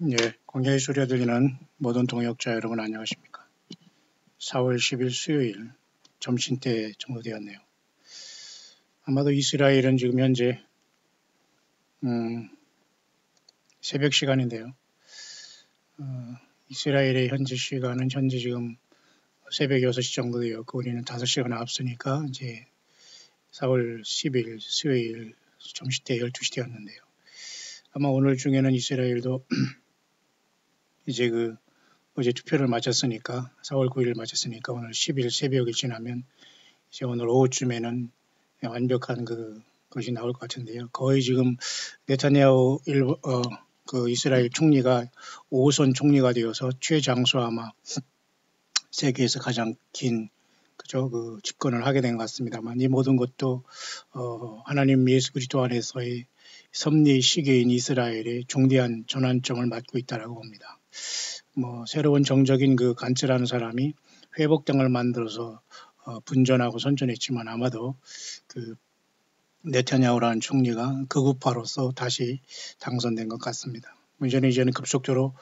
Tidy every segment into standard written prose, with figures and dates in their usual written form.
예, 광야의 소리가 들리는 모든 동역자 여러분 안녕하십니까. 4월 10일 수요일 점심때 정도 되었네요. 아마도 이스라엘은 지금 현재 새벽 시간인데요. 이스라엘의 현재 시간은 현재 지금 새벽 6시 정도 되었고 우리는 5시간 앞서니까 이제 4월 10일 수요일 점심때 12시 되었는데요. 아마 오늘 중에는 이스라엘도 이제 어제 투표를 마쳤으니까 4월 9일 마쳤으니까 오늘 10일 새벽이 지나면 이제 오늘 오후쯤에는 완벽한 것이 나올 것 같은데요. 거의 지금 네타냐후 이스라엘 총리가 5선 총리가 되어서 최장수 아마 세계에서 가장 긴 집권을 하게 된 것 같습니다만 이 모든 것도 하나님 예수 그리스도 안에서의 섭리 시기인 이스라엘의 중대한 전환점을 맞고 있다라고 봅니다. 새로운 정적인 간츠라는 사람이 회복당을 만들어서 분전하고 선전했지만 아마도 네타냐후라는 총리가 극우파로서 다시 당선된 것 같습니다. 문제는 이제는 급속도로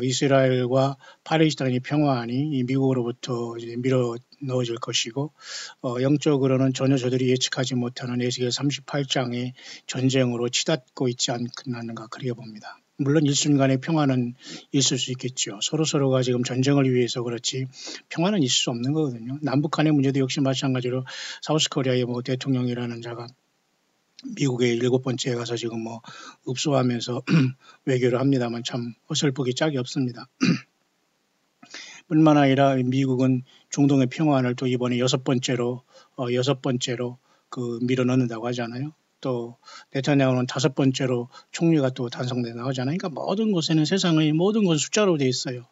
이스라엘과 팔레스타인의 평화안이 미국으로부터 이제 밀어 넣어질 것이고 영적으로는 전혀 저들이 예측하지 못하는 에스겔 38장의 전쟁으로 치닫고 있지 않겠는가 그렇게 봅니다. 물론 일순간의 평화는 있을 수 있겠죠. 서로가 지금 전쟁을 위해서 그렇지 평화는 있을 수 없는 거거든요. 남북 간의 문제도 역시 마찬가지로 사우스코리아의 대통령이라는 자가 미국의 7번째에 가서 지금 읍소하면서 외교를 합니다만 참 어설프기 짝이 없습니다. 뿐만 아니라 미국은 중동의 평화를 또 이번에 여섯 번째로 밀어넣는다고 하잖아요. 또 네타냐후는 5번째로 총리가 또 단성된다고 하잖아요. 그러니까 모든 것에는 세상의 모든 건 숫자로 되어 있어요.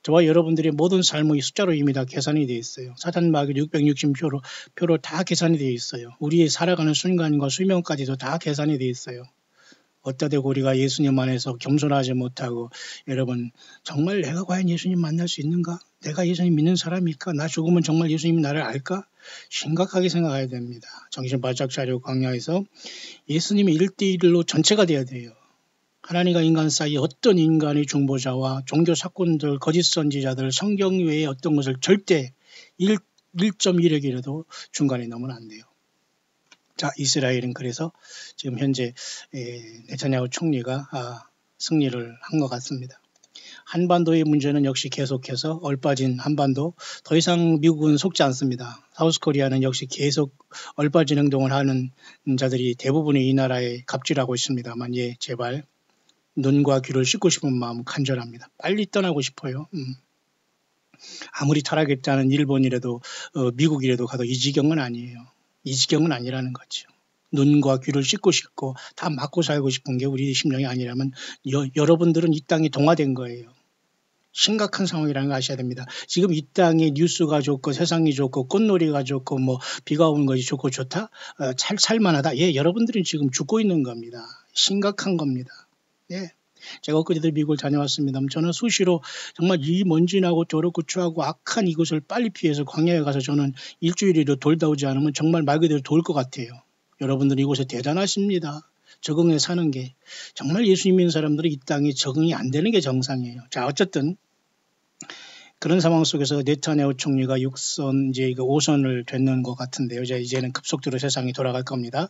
저와 여러분들의 모든 삶의 숫자로 이미 다 계산이 되어 있어요. 사단 마귀 660표로 다 계산이 되어 있어요. 우리의 살아가는 순간과 수명까지도 다 계산이 되어 있어요. 어따 대고 우리가 예수님 안에서 겸손하지 못하고 여러분 정말 내가 과연 예수님 만날 수 있는가? 내가 예수님 믿는 사람일까? 나 죽으면 정말 예수님이 나를 알까? 심각하게 생각해야 됩니다. 정신 바짝 차리고 광야에서 예수님이 1대1로 전체가 돼야 돼요. 하나님과 인간 사이에 어떤 인간의 중보자와 종교 사건들, 거짓 선지자들, 성경 외에 어떤 것을 절대 1.1억이라도 중간에 넣으면 안 돼요. 자, 이스라엘은 그래서 지금 현재 네타냐후 총리가 승리를 한 것 같습니다. 한반도의 문제는 역시 계속해서 얼빠진 한반도, 더 이상 미국은 속지 않습니다. 사우스코리아는 역시 계속 얼빠진 행동을 하는 자들이 대부분이 이 나라에 갑질하고 있습니다만 제발 눈과 귀를 씻고 싶은 마음 간절합니다. 빨리 떠나고 싶어요. 아무리 타락했다는 일본이라도 미국이라도 가도 이 지경은 아니에요. 이 지경은 아니라는 거죠. 눈과 귀를 씻고 싶고 다 맞고 살고 싶은 게 우리 심령이 아니라면 여러분들은 이 땅에 동화된 거예요. 심각한 상황이라는 걸 아셔야 됩니다. 지금 이 땅에 뉴스가 좋고 세상이 좋고 꽃놀이가 좋고 비가 오는 것이 좋고 좋다? 살만하다? 여러분들은 지금 죽고 있는 겁니다. 심각한 겁니다. 제가 엊그제도 미국을 다녀왔습니다. 저는 수시로 정말 이 먼지 나고 더럽고 추하고 악한 이곳을 빨리 피해서 광야에 가서 저는 일주일이라도 돌다 오지 않으면 정말 말 그대로 돌 것 같아요. 여러분들 이곳에 대단하십니다. 적응해 사는 게. 정말 예수님 믿는 사람들은 이 땅에 적응이 안 되는 게 정상이에요. 자, 어쨌든 그런 상황 속에서 네타냐후 총리가 5선을 됐는 것 같은데요. 이제는 급속도로 세상이 돌아갈 겁니다.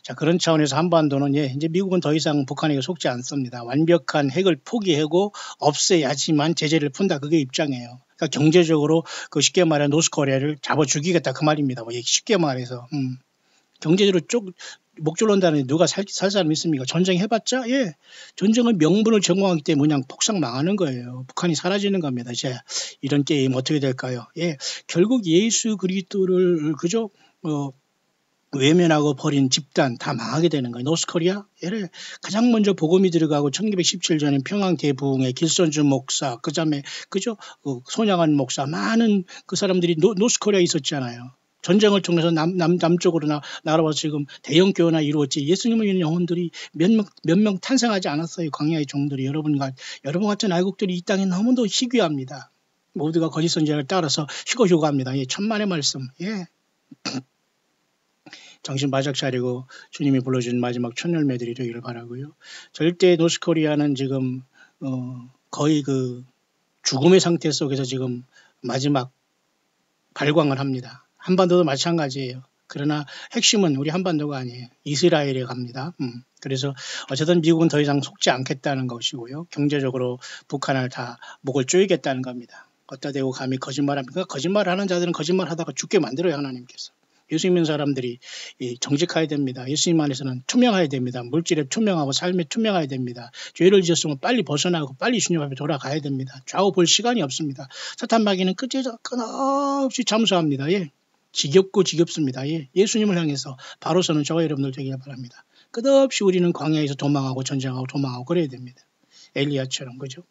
자, 그런 차원에서 한반도는 이제 미국은 더 이상 북한에게 속지 않습니다. 완벽한 핵을 포기하고 없애야지만 제재를 푼다. 그게 입장이에요. 그러니까 경제적으로 쉽게 말해 노스코리아를 잡아 죽이겠다 그 말입니다. 쉽게 말해서 경제적으로 목줄 논다는데 누가 살 사람 있습니까? 전쟁 해봤자 전쟁은 명분을 제공하기 때문에 그냥 폭삭 망하는 거예요. 북한이 사라지는 겁니다. 이제 이런 게임 어떻게 될까요? 결국 예수 그리스도를 그저 외면하고 버린 집단 다 망하게 되는 거예요. 노스코리아 가장 먼저 복음이 들어가고 1917년에 평양 대부흥의 길선주 목사 그다음에 손양한 목사 많은 그 사람들이 노스코리아에 있었잖아요. 전쟁을 통해서 남쪽으로 날아와서 지금 대형 교회나 이루었지 예수님을 믿는 영혼들이 몇 명 탄생하지 않았어요. 광야의 종들이 여러분 같은 애국들이 이 땅에 너무도 희귀합니다. 모두가 거짓 선지자를 따라서 희고효고합니다. 천만의 말씀. 정신 바짝 차리고 주님이 불러준 마지막 첫 열매들이 되기를 바라고요. 절대 노스코리아는 지금 거의 그 죽음의 상태 속에서 지금 마지막 발광을 합니다. 한반도도 마찬가지예요. 그러나 핵심은 우리 한반도가 아니에요. 이스라엘에 갑니다. 그래서 어쨌든 미국은 더 이상 속지 않겠다는 것이고요. 경제적으로 북한을 다 목을 조이겠다는 겁니다. 걷다 대고 감히 거짓말합니까? 거짓말하는 자들은 거짓말하다가 죽게 만들어요, 하나님께서. 예수 믿는 사람들이 정직해야 됩니다. 예수님 안에서는 투명해야 됩니다. 물질에 투명하고 삶에 투명해야 됩니다. 죄를 지었으면 빨리 벗어나고 빨리 주님 앞에 돌아가야 됩니다. 좌우 볼 시간이 없습니다. 사탄 마귀는 끊임없이 잠수합니다. 예. 지겹고 지겹습니다. 예. 예수님을 향해서 바로서는 저와 여러분들 되기를 바랍니다. 끝없이 우리는 광야에서 도망하고 전쟁하고 도망하고 그래야 됩니다. 엘리야처럼, 그죠?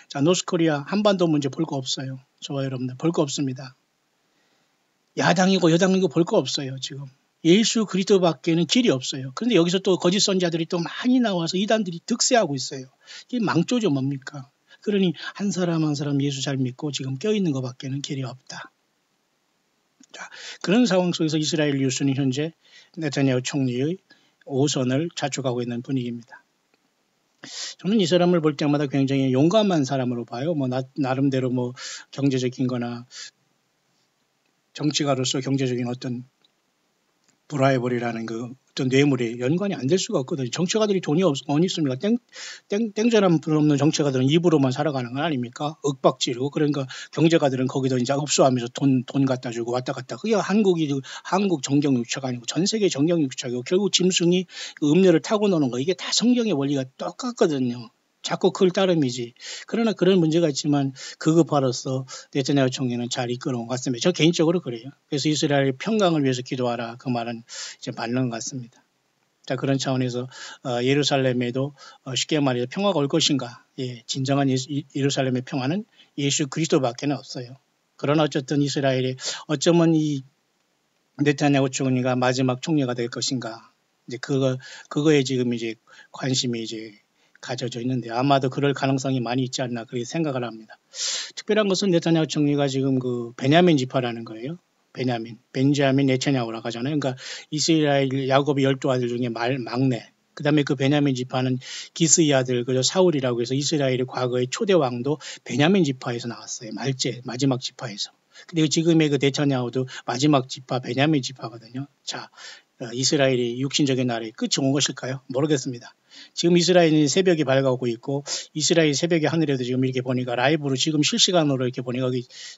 자, 노스코리아 한반도 문제 볼 거 없어요. 저와 여러분들 볼 거 없습니다. 야당이고 여당이고 볼 거 없어요. 지금 예수 그리스도밖에는 길이 없어요. 그런데 여기서 또 거짓 선자들이 또 많이 나와서 이단들이 득세하고 있어요. 이게 망조죠. 뭡니까? 그러니 한 사람 한 사람 예수 잘 믿고 지금 껴있는 것밖에는 길이 없다. 자, 그런 상황 속에서 이스라엘 뉴스는 현재 네타냐후 총리의 5선을 자축하고 있는 분위기입니다. 저는 이 사람을 볼 때마다 굉장히 용감한 사람으로 봐요. 나름대로 경제적인 거나 정치가로서 경제적인 어떤 브라이벌이라는 그 어떤 뇌물에 연관이 안 될 수가 없거든요. 정치가들이 돈이 어디 있습니까? 땡전함 없는 정치가들은 입으로만 살아가는 건 아닙니까? 윽박지르고 그러니까 경제가들은 거기다 이제 흡수하면서 돈 갖다 주고 왔다 갔다. 그게 한국 정경유착 아니고 전 세계 정경유착이고 결국 짐승이 그 음료를 타고 노는 거 이게 다 성경의 원리가 똑같거든요. 자꾸 그걸 따름이지. 그러나 그런 문제가 있지만 그것으로서 네타냐후 총리는 잘 이끌어온 것 같습니다. 저 개인적으로 그래요. 그래서 이스라엘 평강을 위해서 기도하라 그 말은 이제 맞는 것 같습니다. 자, 그런 차원에서 예루살렘에도 쉽게 말해서 평화가 올 것인가? 예, 진정한 예루살렘의 평화는 예수 그리스도밖에 없어요. 그러나 어쨌든 이스라엘이 어쩌면 이 네타냐후 총리가 마지막 총리가 될 것인가? 이제 그거에 지금 이제 관심이 이제 가져져 있는데 아마도 그럴 가능성이 많이 있지 않나 그렇게 생각을 합니다. 특별한 것은 네타냐후 총리가 지금 그 베냐민 지파라는 거예요. 벤자민 네타냐후라고 하잖아요. 그러니까 이스라엘 야곱의 12아들 중에 막내. 그 다음에 그 베냐민 지파는 기스의 아들 그저 사울이라고 해서 이스라엘의 과거의 초대 왕도 베냐민 지파에서 나왔어요. 마지막 지파에서. 근데 지금의 그 네타냐후도 마지막 지파 베냐민 지파거든요. 자, 이스라엘이 육신적인 나라에 끝이 온 것일까요? 모르겠습니다. 지금 이스라엘이 새벽이 밝아오고 있고 이스라엘 새벽의 하늘에도 지금 이렇게 보니까 라이브로 지금 실시간으로 이렇게 보니까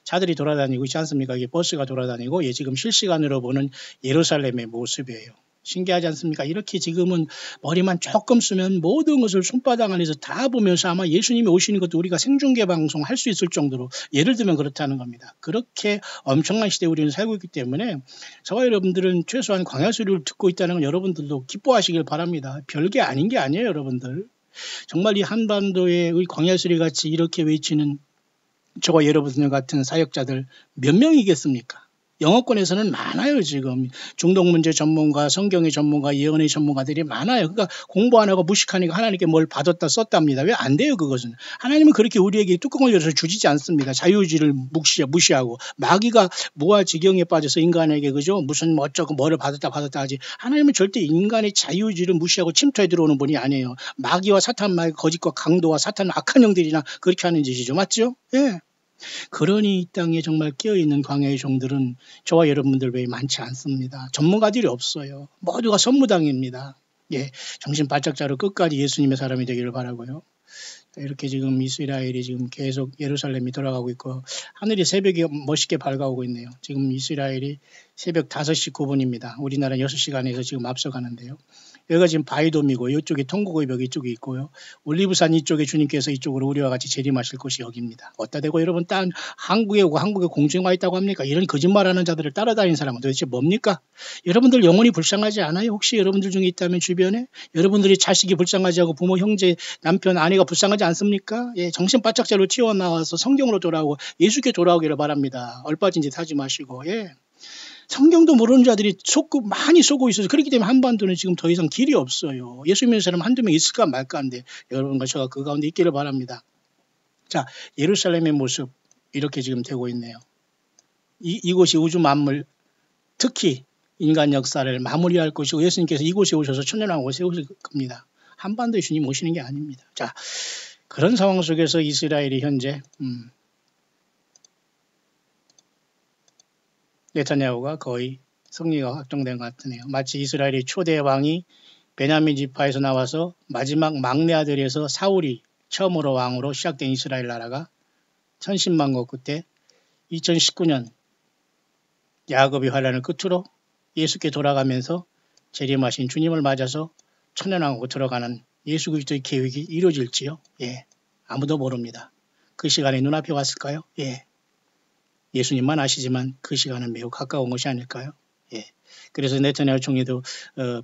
차들이 돌아다니고 있지 않습니까? 이게 버스가 돌아다니고 지금 실시간으로 보는 예루살렘의 모습이에요. 신기하지 않습니까? 이렇게 지금은 머리만 조금 쓰면 모든 것을 손바닥 안에서 다 보면서 아마 예수님이 오시는 것도 우리가 생중계 방송 할 수 있을 정도로 예를 들면 그렇다는 겁니다. 그렇게 엄청난 시대에 우리는 살고 있기 때문에 저와 여러분들은 최소한 광야 소리를 듣고 있다는 건 여러분들도 기뻐하시길 바랍니다. 별게 아닌 게 아니에요, 여러분들. 정말 이 한반도의 우리 광야 소리 같이 이렇게 외치는 저와 여러분들 같은 사역자들 몇 명이겠습니까? 영어권에서는 많아요. 지금 중동 문제 전문가, 성경의 전문가, 예언의 전문가들이 많아요. 그러니까 공부 안 하고 무식하니까 하나님께 뭘 받았다 썼답니다. 왜 안 돼요? 그것은 하나님은 그렇게 우리에게 뚜껑을 열어서 주지지 않습니다. 자유의지를 무시하고 마귀가 무아지경에 빠져서 인간에게 그죠? 무슨 어쩌고 뭐를 받았다 하지. 하나님은 절대 인간의 자유의지를 무시하고 침투해 들어오는 분이 아니에요. 마귀와 사탄 마귀 거짓과 강도와 사탄 악한 영들이나 그렇게 하는 짓이죠. 맞죠? 예. 그러니 이 땅에 정말 깨어있는 광야의 종들은 저와 여러분들 외에 많지 않습니다. 전문가들이 없어요. 모두가 선무당입니다. 예, 정신 바짝 차려 끝까지 예수님의 사람이 되기를 바라고요. 이렇게 지금 이스라엘이 지금 계속 예루살렘이 돌아가고 있고 하늘이 새벽이 멋있게 밝아오고 있네요. 지금 이스라엘이 새벽 5시 9분입니다. 우리나라 6시간에서 지금 앞서가는데요. 여기가 지금 바이돔이고 이쪽에 통곡의 벽이 이쪽에 있고요. 올리브산 이쪽에 주님께서 이쪽으로 우리와 같이 재림하실 곳이 여기입니다. 어디다 대고 여러분 딴 한국에 오고 한국에 공중에 와 있다고 합니까? 이런 거짓말하는 자들을 따라다니는 사람은 도대체 뭡니까? 여러분들 영혼이 불쌍하지 않아요? 혹시 여러분들 중에 있다면 주변에 여러분들이 자식이 불쌍하지 않고 부모, 형제, 남편, 아내가 불쌍하지 않습니까? 예, 정신 바짝 차려 튀어나와서 성경으로 돌아오고 예수께 돌아오기를 바랍니다. 얼빠진 짓 하지 마시고. 예. 성경도 모르는 자들이 많이 쏘고 있어서 그렇기 때문에 한반도는 지금 더 이상 길이 없어요. 예수 믿는 사람 한두 명 있을까 말까 한데 여러분과 저가 그 가운데 있기를 바랍니다. 자, 예루살렘의 모습 이렇게 지금 되고 있네요. 이곳이 우주 만물 특히 인간 역사를 마무리할 곳이고 예수님께서 이곳에 오셔서 천년왕국을 세우실 겁니다. 한반도에 주님 오시는 게 아닙니다. 자, 그런 상황 속에서 이스라엘이 현재 네타냐후가 거의 승리가 확정된 것 같으네요. 마치 이스라엘의 초대 왕이 베냐민 지파에서 나와서 마지막 막내 아들에서 사울이 처음으로 왕으로 시작된 이스라엘 나라가 천신만고 끝에 2019년 야곱의 환란을 끝으로 예수께 돌아가면서 재림하신 주님을 맞아서 천년왕국으로 들어가는 예수 그리스도의 계획이 이루어질지요? 예, 아무도 모릅니다. 그 시간이 눈앞에 왔을까요? 예, 예수님만 아시지만 그 시간은 매우 가까운 것이 아닐까요? 예. 그래서 네타냐후 총리도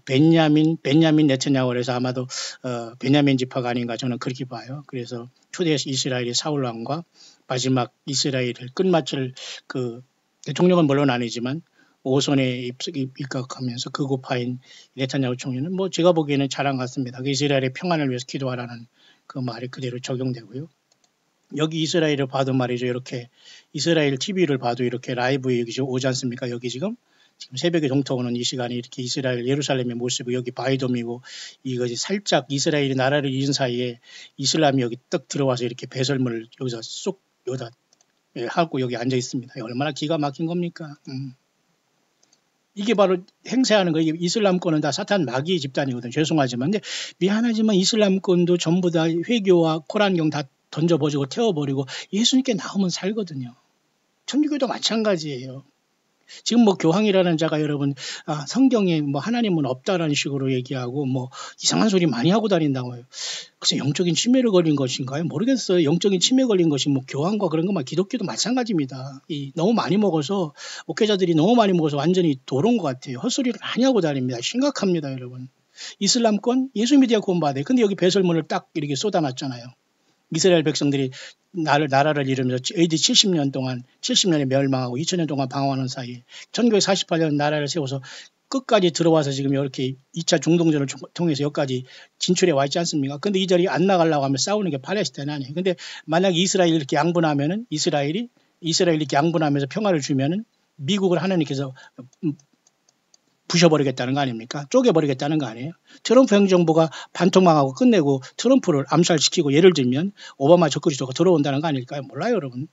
베냐민 네타냐후를 해서 아마도 베냐민 지파가 아닌가 저는 그렇게 봐요. 그래서 초대 이스라엘의 사울 왕과 마지막 이스라엘을 끝마칠 그 대통령은 물론 아니지만 5선에 입각하면서 극우파인 네타냐후 총리는 뭐 제가 보기에는 잘한 것 같습니다. 그 이스라엘의 평안을 위해서 기도하라는 그 말이 그대로 적용되고요. 여기 이스라엘을 봐도 말이죠. 이렇게 이스라엘 TV를 봐도 이렇게 라이브에 여기 오지 않습니까? 여기 지금 새벽에 동토오는 이 시간에 이렇게 이스라엘 예루살렘의 모습이 여기 바이돔이고 이것이 살짝 이스라엘이 나라를 잃은 사이에 이슬람이 여기 떡 들어와서 이렇게 배설물을 여기서 쏙 여기다 하고 여기 앉아 있습니다. 얼마나 기가 막힌 겁니까? 이게 바로 행세하는 거예요. 이슬람권은 다 사탄 마귀의 집단이거든요. 죄송하지만 근데 미안하지만 이슬람권도 전부 다 회교와 코란경 다 던져버리고 태워버리고 예수님께 나오면 살거든요. 천주교도 마찬가지예요. 지금 뭐 교황이라는 자가 여러분 성경에 뭐 하나님은 없다라는 식으로 얘기하고 뭐 이상한 소리 많이 하고 다닌다고요. 글쎄 영적인 침해를 걸린 것인가요? 모르겠어요. 영적인 침해 걸린 것이 뭐 교황과 그런 것만 기독교도 마찬가지입니다. 너무 많이 먹어서 목회자들이 너무 많이 먹어서 완전히 도른 것 같아요. 헛소리를 많이 하고 다닙니다. 심각합니다, 여러분. 이슬람권 예수 믿어야 구원받아요. 근데 여기 배설물을 딱 이렇게 쏟아놨잖아요. 이스라엘 백성들이 나라를 이루면서 AD 70년 동안 70년에 멸망하고 2000년 동안 방황하는 사이에 1948년 나라를 세워서 끝까지 들어와서 지금 이렇게 2차 중동전을 통해서 여기까지 진출해 와 있지 않습니까? 근데 이 자리 안 나가려고 하면 싸우는 게 팔레스타인 아니에요. 근데 만약 이스라엘이 이렇게 양분하면은 이스라엘이 이렇게 양분하면서 평화를 주면은 미국을 하나님께서 부셔버리겠다는 거 아닙니까? 쪼개버리겠다는 거 아니에요? 트럼프 행정부가 반토막하고 끝내고 트럼프를 암살시키고 예를 들면 오바마 적그리스도가 들어온다는 거 아닐까요? 몰라요, 여러분.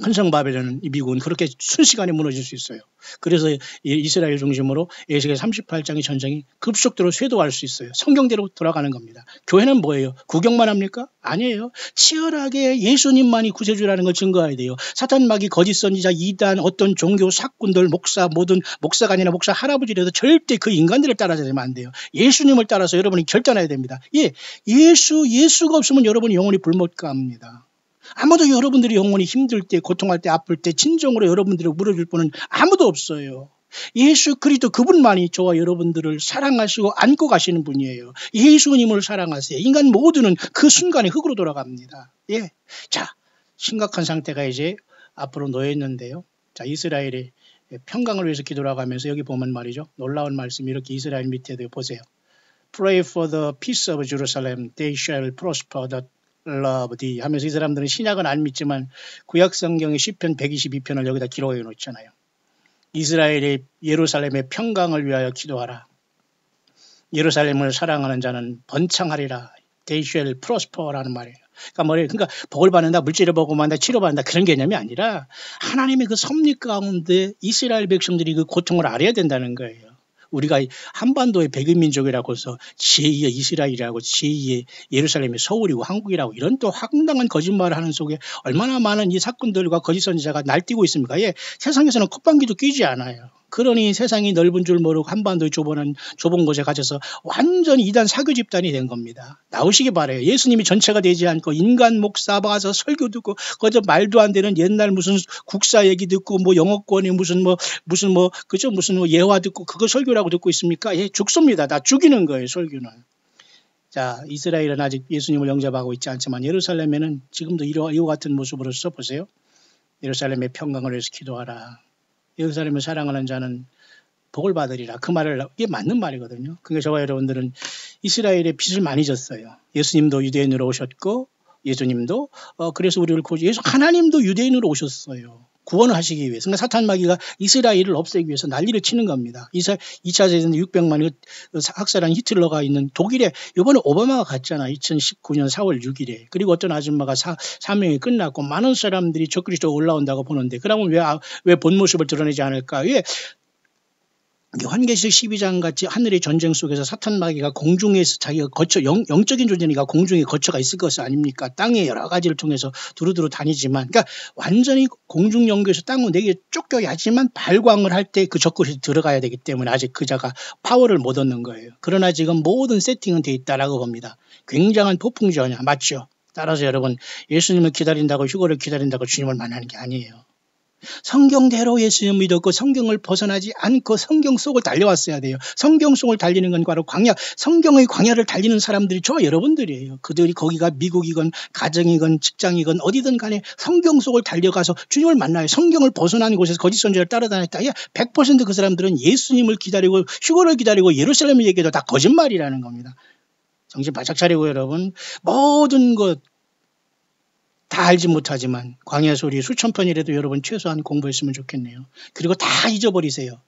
큰성바벨론은 미국은 그렇게 순식간에 무너질 수 있어요. 그래서 이스라엘 중심으로 에스겔 38장의 전쟁이 급속도로 쇄도할 수 있어요. 성경대로 돌아가는 겁니다. 교회는 뭐예요? 구경만 합니까? 아니에요. 치열하게 예수님만이 구세주라는 걸 증거해야 돼요. 사탄 마귀 거짓 선지자 이단 어떤 종교 사꾼들 목사 모든 목사가 아니라 목사 할아버지라도 절대 그 인간들을 따라서 되면 안 돼요. 예수님을 따라서 여러분이 결단해야 됩니다. 예수가 없으면 여러분이 영원히 불못 갑니다. 아무도 여러분들이 영원히 힘들 때 고통할 때 아플 때 진정으로 여러분들을 물어줄 분은 아무도 없어요. 예수 그리스도 그분만이 저와 여러분들을 사랑하시고 안고 가시는 분이에요. 예수님을 사랑하세요. 인간 모두는 그 순간에 흙으로 돌아갑니다. 예. 자, 심각한 상태가 이제 앞으로 놓여있는데요. 자, 이스라엘의 평강을 위해서 기도라고 하면서 여기 보면 말이죠. 놀라운 말씀이 이렇게 이스라엘 밑에도 보세요. Pray for the peace of Jerusalem. They shall prosper the love thee 하면서 이 사람들은 신약은 안 믿지만 구약 성경의 시편 122편을 여기다 기록해 놓잖아요. 이스라엘의 예루살렘의 평강을 위하여 기도하라. 예루살렘을 사랑하는 자는 번창하리라. They shall prosper라는 말이에요. 그러니까 복을 받는다, 물질을 보고 만다, 치료받는다 그런 개념이 아니라 하나님의 그 섭리 가운데 이스라엘 백성들이 그 고통을 알아야 된다는 거예요. 우리가 한반도의 백인민족이라고 해서 제2의 이스라엘이라고 제2의 예루살렘의 서울이고 한국이라고 이런 또 황당한 거짓말을 하는 속에 얼마나 많은 이 사건들과 거짓 선지자가 날뛰고 있습니까? 세상에서는 콧방귀도 끼지 않아요. 그러니 세상이 넓은 줄 모르고 한반도의 좁은 곳에 갇혀서 완전히 이단 사교 집단이 된 겁니다. 나오시기 바라요. 예수님이 전체가 되지 않고 인간 목사 봐서 설교 듣고 거저 말도 안 되는 옛날 무슨 국사 얘기 듣고 뭐 영어권이 무슨 예화 듣고 그거 설교라고 듣고 있습니까? 죽습니다. 다 죽이는 거예요, 설교는. 자, 이스라엘은 아직 예수님을 영접하고 있지 않지만 예루살렘에는 지금도 이와 같은 모습으로서 보세요. 예루살렘의 평강을 위해서 기도하라. 예루살렘을 사랑하는 자는 복을 받으리라. 그 말을 이게 맞는 말이거든요. 그러니까 저와 여러분들은 이스라엘의 빚을 많이 졌어요. 예수님도 유대인으로 오셨고 예수님도 그래서 우리를 하나님도 유대인으로 오셨어요. 구원을 하시기 위해서. 그러니까 사탄 마귀가 이스라엘을 없애기 위해서 난리를 치는 겁니다. 2차 대전 600만 학살한 히틀러가 있는 독일에 이번에 오바마가 갔잖아. 2019년 4월 6일에. 그리고 어떤 아줌마가 사명이 끝났고 많은 사람들이 적그리스도 올라온다고 보는데 그러면 왜 본 모습을 드러내지 않을까? 왜 요한계시록 12장 같이 하늘의 전쟁 속에서 사탄 마귀가 공중에서 자기가 영적인 존재니까 공중에 거처가 있을 것이 아닙니까? 땅에 여러 가지를 통해서 두루두루 다니지만, 그러니까 완전히 공중 연구에서 땅으로 내게 쫓겨야지만 발광을 할 때 그 적그리스도 들어가야 되기 때문에 아직 그 자가 파워를 못 얻는 거예요. 그러나 지금 모든 세팅은 돼 있다라고 봅니다. 굉장한 폭풍 전야 맞죠? 따라서 여러분 예수님을 기다린다고 휴거를 기다린다고 주님을 만나는 게 아니에요. 성경대로 예수님을 믿었고 성경을 벗어나지 않고 성경 속을 달려왔어야 돼요. 성경 속을 달리는 건 바로 광야, 성경의 광야를 달리는 사람들이 저와 여러분들이에요. 그들이 거기가 미국이건 가정이건 직장이건 어디든 간에 성경 속을 달려가서 주님을 만나요. 성경을 벗어난 곳에서 거짓 선지자를 따라다녔다. 100% 그 사람들은 예수님을 기다리고 휴거를 기다리고 예루살렘을 얘기해도 다 거짓말이라는 겁니다. 정신 바짝 차리고 여러분 모든 것 다 알지 못하지만 광야 소리 수천 편이라도 여러분 최소한 공부했으면 좋겠네요. 그리고 다 잊어버리세요.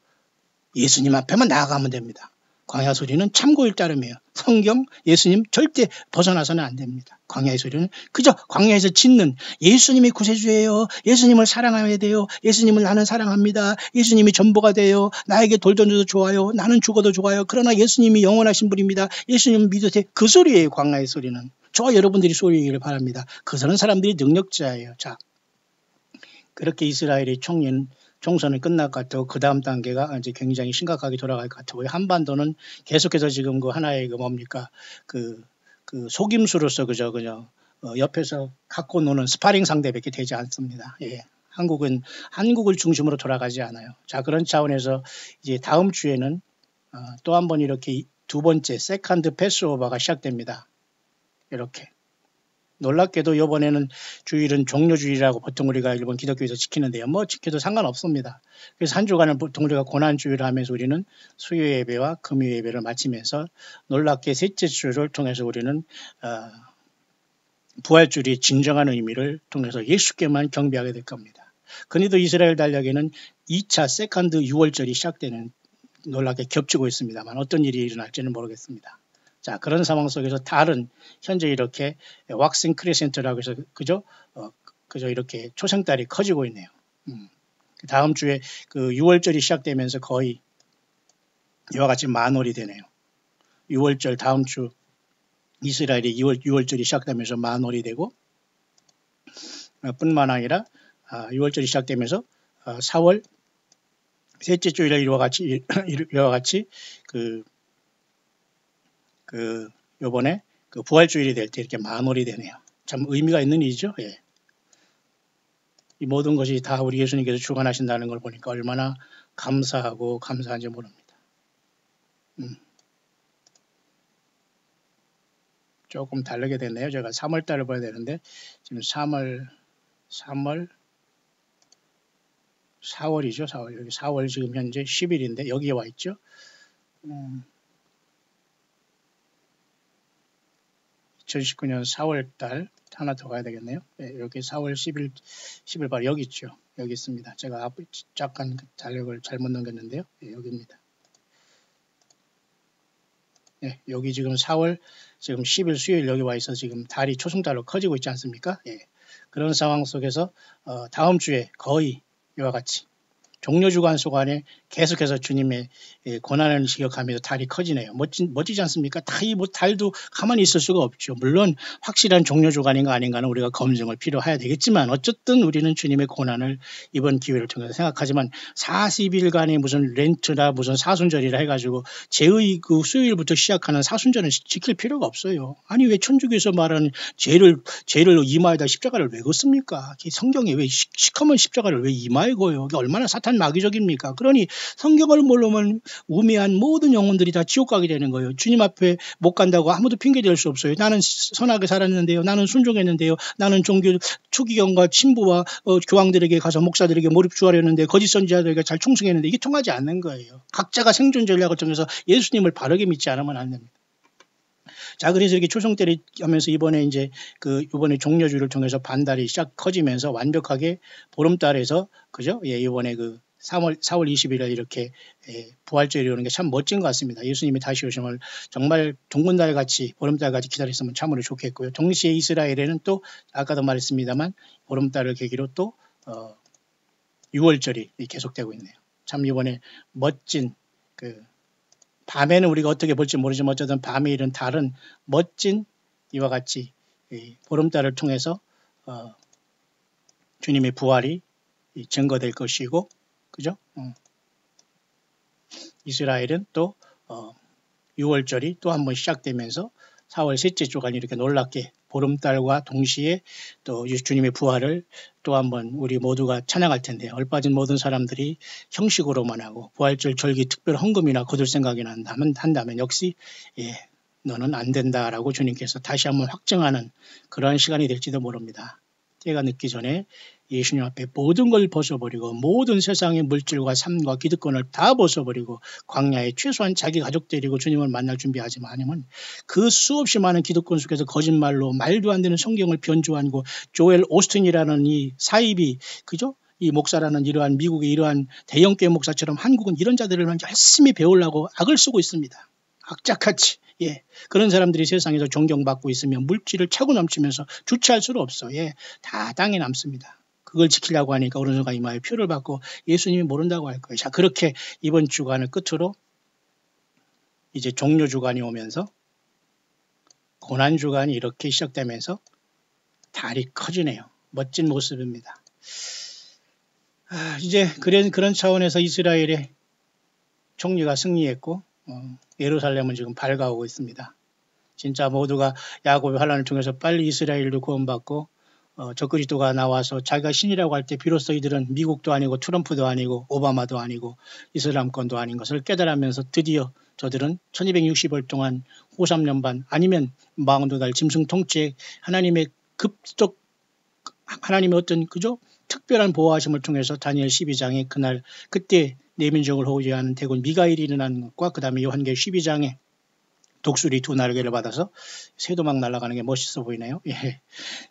예수님 앞에만 나아가면 됩니다. 광야 소리는 참고일 따름이에요. 성경, 예수님 절대 벗어나서는 안 됩니다. 광야의 소리는 그저 광야에서 짓는 예수님이 구세주예요. 예수님을 사랑해야 돼요. 예수님을 나는 사랑합니다. 예수님이 전부가 돼요. 나에게 돌 던져도 좋아요. 나는 죽어도 좋아요. 그러나 예수님이 영원하신 분입니다. 예수님을 믿어도 돼. 그 소리예요. 광야의 소리는. 저와 여러분들이 소리이기를 바랍니다. 그런 사람들이 능력자예요. 자, 그렇게 이스라엘의 총선은 끝날 것 같고 그 다음 단계가 이제 굉장히 심각하게 돌아갈 것 같고 한반도는 계속해서 지금 그 하나의 그 뭡니까 그 속임수로서 그저 옆에서 갖고 노는 스파링 상대밖에 되지 않습니다. 예. 한국을 중심으로 돌아가지 않아요. 자, 그런 차원에서 이제 다음 주에는 또 한 번 이렇게 두 번째 세컨드 패스오버가 시작됩니다. 이렇게. 놀랍게도 이번에는 주일은 종료주일이라고 보통 우리가 일본 기독교에서 지키는데요. 뭐 지켜도 상관없습니다. 그래서 한 주간은 보통 우리가 고난주일을 하면서 우리는 수요 예배와 금요 예배를 마치면서 놀랍게 셋째 주를 통해서 우리는 부활주일의 진정한 의미를 통해서 예수께만 경배하게 될 겁니다. 그런데도 이스라엘 달력에는 2차 세컨드 6월절이 시작되는 놀랍게 겹치고 있습니다만 어떤 일이 일어날지는 모르겠습니다. 자, 그런 상황 속에서 현재 이렇게 왁싱 크레센트라고 해서 그저 이렇게 초생달이 커지고 있네요. 다음 주에 그 6월절이 시작되면서 거의 이와 같이 만월이 되네요. 6월절 다음 주 이스라엘이 6월절이 시작되면서 만월이 되고 뿐만 아니라 6월절이 시작되면서 4월 셋째 주일에 이와 같이 요번에 그 부활주일이 될 때 이렇게 만월이 되네요. 참 의미가 있는 일이죠. 예. 이 모든 것이 다 우리 예수님께서 주관하신다는 걸 보니까 얼마나 감사하고 감사한지 모릅니다. 조금 다르게 됐네요. 제가 3월 달을 봐야 되는데 지금 4월이죠. 4월. 여기 4월 지금 현재 10일인데 여기에 와 있죠. 2019년 4월 달 하나 더 가야 되겠네요. 네, 여기 4월 10일 바로 여기 있죠. 여기 있습니다. 제가 잠깐 달력을 잘못 넘겼는데요. 네, 여기입니다. 네, 여기 지금 4월 지금 10일 수요일 여기 와 있어 지금 달이 초승달로 커지고 있지 않습니까? 예. 그런 상황 속에서 다음 주에 거의 이와 같이 종료주간 속안에 계속해서 주님의 고난을 지격하면서 달이 커지네요. 멋지지 않습니까? 달도 가만히 있을 수가 없죠. 물론 확실한 종료주간인가 아닌가는 우리가 검증을 필요해야 되겠지만 어쨌든 우리는 주님의 고난을 이번 기회를 통해서 생각하지만 40일간의 무슨 렌트나 무슨 사순절이라 해가지고 제의 그 수요일부터 시작하는 사순절은 지킬 필요가 없어요. 아니 왜 천주교에서 말하는 죄를 이마에다 십자가를 왜 긋습니까? 성경에 왜 시커먼 십자가를 왜 이마에 거요? 이게 얼마나 사탄 마귀적입니까? 그러니 성경을 모르면 우매한 모든 영혼들이 다 지옥 가게 되는 거예요. 주님 앞에 못 간다고 아무도 핑계 댈 수 없어요. 나는 선하게 살았는데요. 나는 순종했는데요. 나는 종교 추기경과 친부와 교황들에게 가서 목사들에게 몰입 주하려는데 거짓 선지자들에게 잘 충성했는데 이게 통하지 않는 거예요. 각자가 생존 전략을 통해서 예수님을 바르게 믿지 않으면 안 됩니다. 자, 그래서 이렇게 초승달이 하면서 이번에 이제 이번에 종려주를 통해서 반달이 시작 커지면서 완벽하게 보름달에서, 그죠? 예, 이번에 4월 20일에 이렇게 부활절이 오는 게 참 멋진 것 같습니다. 예수님이 다시 오심을 정말 종근달 같이 보름달 같이 기다렸으면 참으로 좋겠고요. 동시에 이스라엘에는 또 아까도 말했습니다만 보름달을 계기로 또 6월절이 계속되고 있네요. 참 이번에 멋진 밤에는 우리가 어떻게 볼지 모르지만 어쨌든 밤에 이런 달은 멋진 이와 같이 보름달을 통해서 주님의 부활이 증거될 것이고, 그죠? 이스라엘은 또 6월절이 또 한 번 시작되면서 4월 셋째 주간 이렇게 놀랍게 보름달과 동시에 또 주님의 부활을 또 한 번 우리 모두가 찬양할 텐데, 얼빠진 모든 사람들이 형식으로만 하고 부활절 절기 특별 헌금이나 거둘 생각이나 한다면 역시 너는 안 된다라고 주님께서 다시 한번 확정하는 그러한 시간이 될지도 모릅니다. 때가 늦기 전에 예수님 앞에 모든 걸 벗어버리고 모든 세상의 물질과 삶과 기득권을 다 벗어버리고 광야에 최소한 자기 가족 데리고 주님을 만날 준비하지만 아니면 그 수없이 많은 기득권 속에서 거짓말로 말도 안 되는 성경을 변조하고 조엘 오스틴이라는 이 사입이, 그죠? 이 목사라는 이러한 미국의 이러한 대형교회 목사처럼 한국은 이런 자들을 열심히 배우려고 악을 쓰고 있습니다. 악착같이. 그런 사람들이 세상에서 존경받고 있으면 물질을 차고 넘치면서 주체할 수가 없어. 다 땅에 남습니다. 그걸 지키려고 하니까 오른손과 이마에 표를 받고 예수님이 모른다고 할 거예요. 자, 그렇게 이번 주간을 끝으로 이제 종료 주간이 오면서 고난 주간이 이렇게 시작되면서 달이 커지네요. 멋진 모습입니다. 이제 그런 차원에서 이스라엘의 총리가 승리했고 예루살렘은 지금 밝아오고 있습니다. 진짜 모두가 야곱의 환란을 통해서 빨리 이스라엘도 구원받고 적그리스도가 나와서 자기가 신이라고 할 때 비로소 이들은 미국도 아니고 트럼프도 아니고 오바마도 아니고 이슬람권도 아닌 것을 깨달으면서 드디어 저들은 1260월 동안 호3년반 아니면 42달 짐승 통째 하나님의 급속 하나님의 어떤 그죠? 특별한 보호하심을 통해서 다니엘 12장에 그때 내 민족을 호위하는 대군 미가엘이 일어나는 것과 그 다음에 요한계시록 12장에 독수리 2날개를 받아서 새도막 날아가는 게 멋있어 보이네요.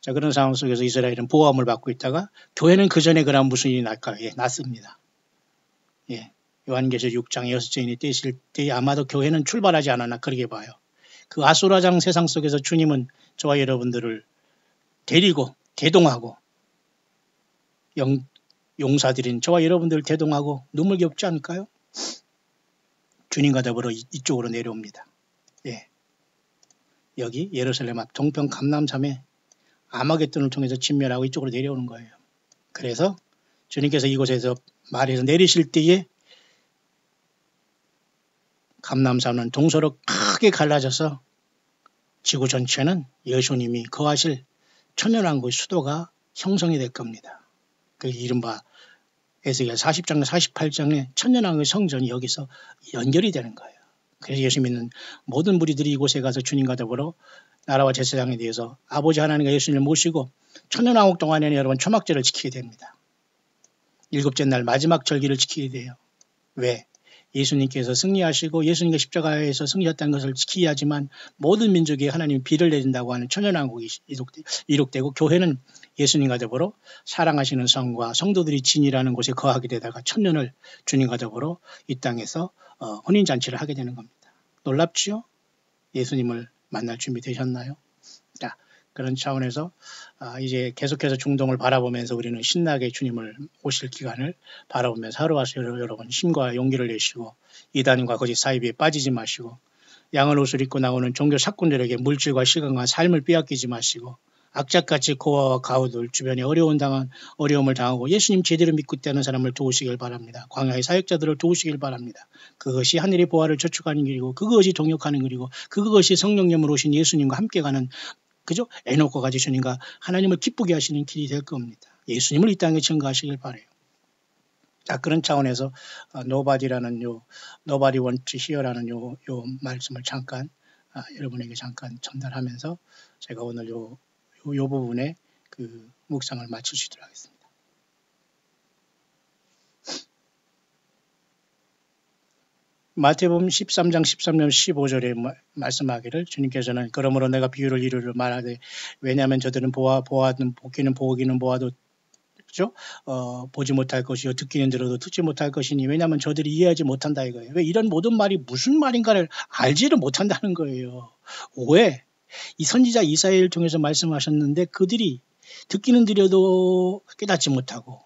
자, 그런 상황 속에서 이스라엘은 보호함을 받고 있다가 교회는 그 전에 그럼 무슨 일이 날까? 났습니다. 요한계시록 6장 6죄인이 떼실 때 아마도 교회는 출발하지 않았나 그렇게 봐요. 그 아수라장 세상 속에서 주님은 저와 여러분들을 데리고 대동하고 용사들인 저와 여러분들을 대동하고 눈물겹지 않을까요? 주님과 더불어 이쪽으로 내려옵니다. 여기 예루살렘 앞 동편 감람산에 아마겟돈을 통해서 진멸하고 이쪽으로 내려오는 거예요. 그래서 주님께서 이곳에서 말해서 내리실 때에 감람산은 동서로 크게 갈라져서 지구 전체는 예수님이 거하실 천년왕국의 수도가 형성이 될 겁니다. 그 이른바 에스겔 40장 48장의 천년왕국의 성전이 여기서 연결이 되는 거예요. 그래서 예수 믿는 모든 무리들이 이곳에 가서 주님과 더불어 나라와 제사장에 대해서 아버지 하나님과 예수님을 모시고 천년왕국 동안에는 여러분 초막절을 지키게 됩니다. 일곱째 날 마지막 절기를 지키게 돼요. 왜? 예수님께서 승리하시고 예수님과 십자가에서 승리했다는 것을 지켜야지만 모든 민족이 하나님이 비를 내린다고 하는 천년왕국이 이룩되고 교회는 예수님과 더불어 사랑하시는 성과 성도들이 진이라는 곳에 거하게 되다가 천년을 주님과 더불어 이 땅에서 혼인잔치를 하게 되는 겁니다. 놀랍지요? 예수님을 만날 준비 되셨나요? 자, 그런 차원에서 이제 계속해서 중동을 바라보면서 우리는 신나게 주님을 오실 기간을 바라보면서 하루하루 여러분 힘과 용기를 내시고 이단과 거짓 사이비에 빠지지 마시고 양을 옷을 입고 나오는 종교 사꾼들에게 물질과 시간과 삶을 빼앗기지 마시고 악착같이 고아와 가우들 주변에 어려움을 당하고 예수님 제대로 믿고 있다는 사람을 도우시길 바랍니다. 광야의 사역자들을 도우시길 바랍니다. 그것이 하늘의 보화를 저축하는 길이고 그것이 동역하는 길이고 그것이 성령님으로 오신 예수님과 함께 가는 그죠? 에녹과 같이 주님과 하나님을 기쁘게 하시는 길이 될 겁니다. 예수님을 이 땅에 증거하시길 바라요. 자, 그런 차원에서 Nobody Want to Hear라는 요 말씀을 잠깐 여러분에게 잠깐 전달하면서 제가 오늘 요 부분에 그 묵상을 마칠 수 있도록 하겠습니다. 마태복음 13장 13절 15절에 말씀하기를 주님께서는 그러므로 내가 비유를 이루려 말하되 왜냐하면 저들은 보아든 보기는 보기는 보아도 그죠? 보지 못할 것이요 듣기는 들어도 듣지 못할 것이니 왜냐하면 저들이 이해하지 못한다 이거예요. 왜 이런 모든 말이 무슨 말인가를 알지를 못한다는 거예요. 왜? 이 선지자 이사야를 통해서 말씀하셨는데 그들이 듣기는 들어도 깨닫지 못하고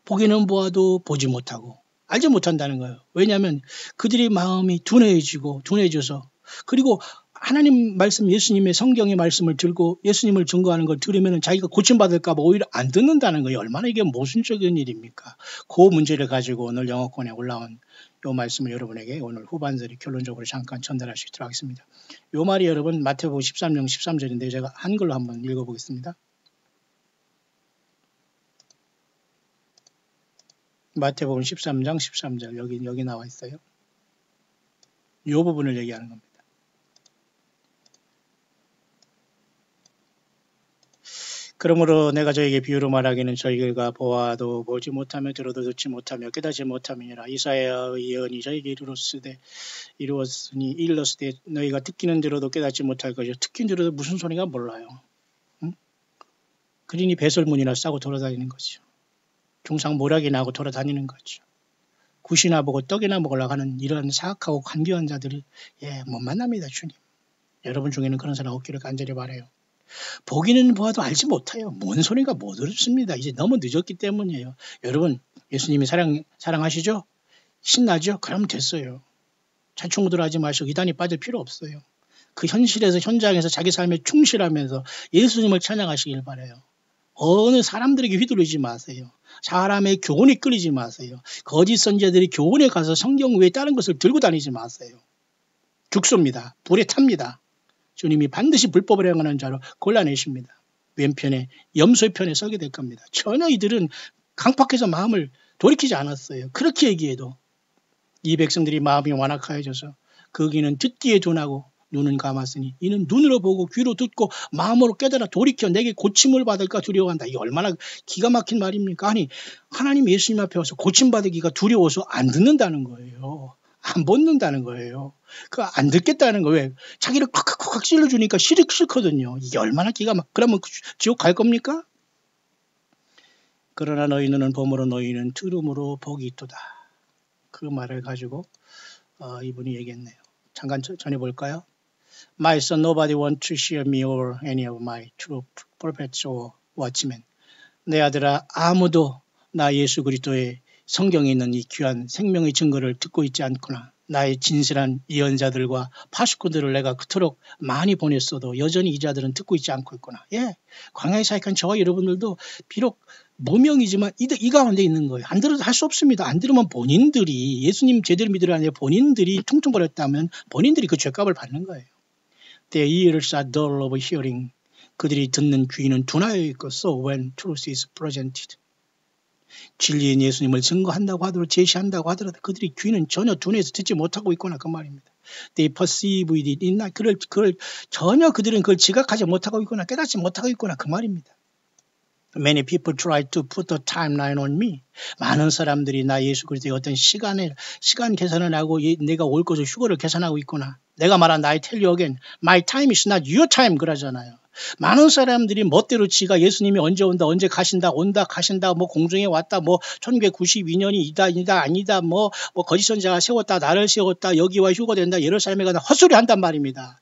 보기는 보아도 보지 못하고 알지 못한다는 거예요. 왜냐하면 그들의 마음이 둔해져서 그리고 하나님 말씀 예수님의 성경의 말씀을 들고 예수님을 증거하는 걸 들으면 자기가 고침받을까 봐 오히려 안 듣는다는 거예요. 얼마나 이게 모순적인 일입니까? 그 문제를 가지고 오늘 영어권에 올라온 이 말씀을 여러분에게 오늘 후반절에 결론적으로 잠깐 전달할 수 있도록 하겠습니다. 이 말이 여러분 마태복음 13장 13절인데 제가 한글로 한번 읽어보겠습니다. 마태복음 13장 13절 여기 나와 있어요. 이 부분을 얘기하는 겁니다. 그러므로 내가 저에게 비유로 말하기는 저희가 보아도 보지 못하며 들어도 듣지 못하며 깨닫지 못함이니라. 이사야의 예언이 저에게 이루었으되 너희가 듣기는 들어도 깨닫지 못할 것이요 듣기는 들어도 무슨 소리가 몰라요. 응? 그러니 배설문이나 싸고 돌아다니는 거죠. 중상 모략이나 하고 돌아다니는 거죠. 굿이나 보고 떡이나 먹으려고 하는 이런 사악하고 간교한 자들이 못 만납니다. 주님. 여러분 중에는 그런 사람 없기를 간절히 바라요. 보기는 보아도 알지 못해요. 뭔 소리가 못 듣습니다. 이제 너무 늦었기 때문이에요. 여러분 예수님이 사랑하시죠? 신나죠? 그럼 됐어요. 자충우돌 하지 마시고 이단이 빠질 필요 없어요. 그 현장에서 자기 삶에 충실하면서 예수님을 찬양하시길 바라요. 어느 사람들에게 휘두르지 마세요. 사람의 교훈에 끌리지 마세요. 거짓 선지자들이 교훈에 가서 성경 외에 다른 것을 들고 다니지 마세요. 죽습니다. 불에 탑니다. 주님이 반드시 불법을 행하는 자로 골라내십니다. 왼편에 염소의 편에 서게 될 겁니다. 전혀 이들은 강팍해서 마음을 돌이키지 않았어요. 그렇게 얘기해도 이 백성들이 마음이 완악하여져서 거기는 듣기에 둔하고 눈은 감았으니 이는 눈으로 보고 귀로 듣고 마음으로 깨달아 돌이켜 내게 고침을 받을까 두려워한다. 이게 얼마나 기가 막힌 말입니까? 아니 하나님 예수님 앞에 와서 고침받기가 두려워서 안 듣는다는 거예요. 안 벗는다는 거예요. 안 듣겠다는 거예요. 왜? 자기를 콱콱콱 찔러주니까 싫거든요. 이게 얼마나 기가 막 그러면 지옥 갈 겁니까? 그러나 너희 눈은 봄으로 너희는 들음으로 복이 있도다. 그 말을 가지고 이분이 얘기했네요. 잠깐 전해볼까요? My son, nobody wants to hear me or any of my true prophets or watchmen. 내 아들아, 아무도 나 예수 그리스도의 성경에 있는 이 귀한 생명의 증거를 듣고 있지 않구나. 나의 진실한 예언자들과 파수꾼들을 내가 그토록 많이 보냈어도 여전히 이 자들은 듣고 있지 않고 있구나. 광야에 사역한 저와 여러분들도 비록 모명이지만 이 가운데 있는 거예요. 안 들어도 할 수 없습니다. 안 들으면 본인들이 예수님 제대로 믿으려 하냐 본인들이 퉁퉁거렸다면 본인들이 그 죄값을 받는 거예요. Their ears are dull of hearing. 그들이 듣는 귀는 둔하여 있고 so when truth is presented. 진리인 예수님을 증거한다고 하더라도 제시한다고 하더라도 그들이 귀는 전혀 둔해서 듣지 못하고 있구나 그 말입니다. They perceive it not. 그걸 전혀 그들은 그걸 지각하지 못하고 있구나 깨닫지 못하고 있구나 그 말입니다. Many people try to put a timeline on me. 많은 사람들이 나 예수 그리스도의 어떤 시간 계산을 하고 내가 올 것을 휴거를 계산하고 있구나. 내가 말한 I tell you again, my time is not your time 그러잖아요. 많은 사람들이 멋대로 지가 예수님이 언제 온다, 언제 가신다, 온다, 가신다, 뭐 공중에 왔다, 뭐 1992년이 아니다, 뭐 거짓 선지자가 세웠다, 나를 세웠다, 여기와 휴거된다, 예루살렘에 가다 헛소리 한단 말입니다.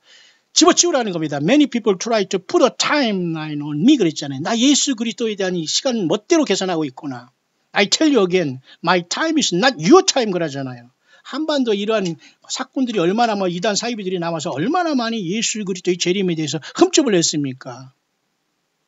집어치우라는 겁니다. Many people try to put a timeline on me 그랬잖아요. 나 예수 그리스도에 대한 이 시간 멋대로 계산하고 있구나. I tell you again, my time is not your time 그러잖아요. 한반도 이러한 사건들이 얼마나 이단 사이비들이 남아서 얼마나 많이 예수 그리스도의 재림에 대해서 흠집을 냈습니까?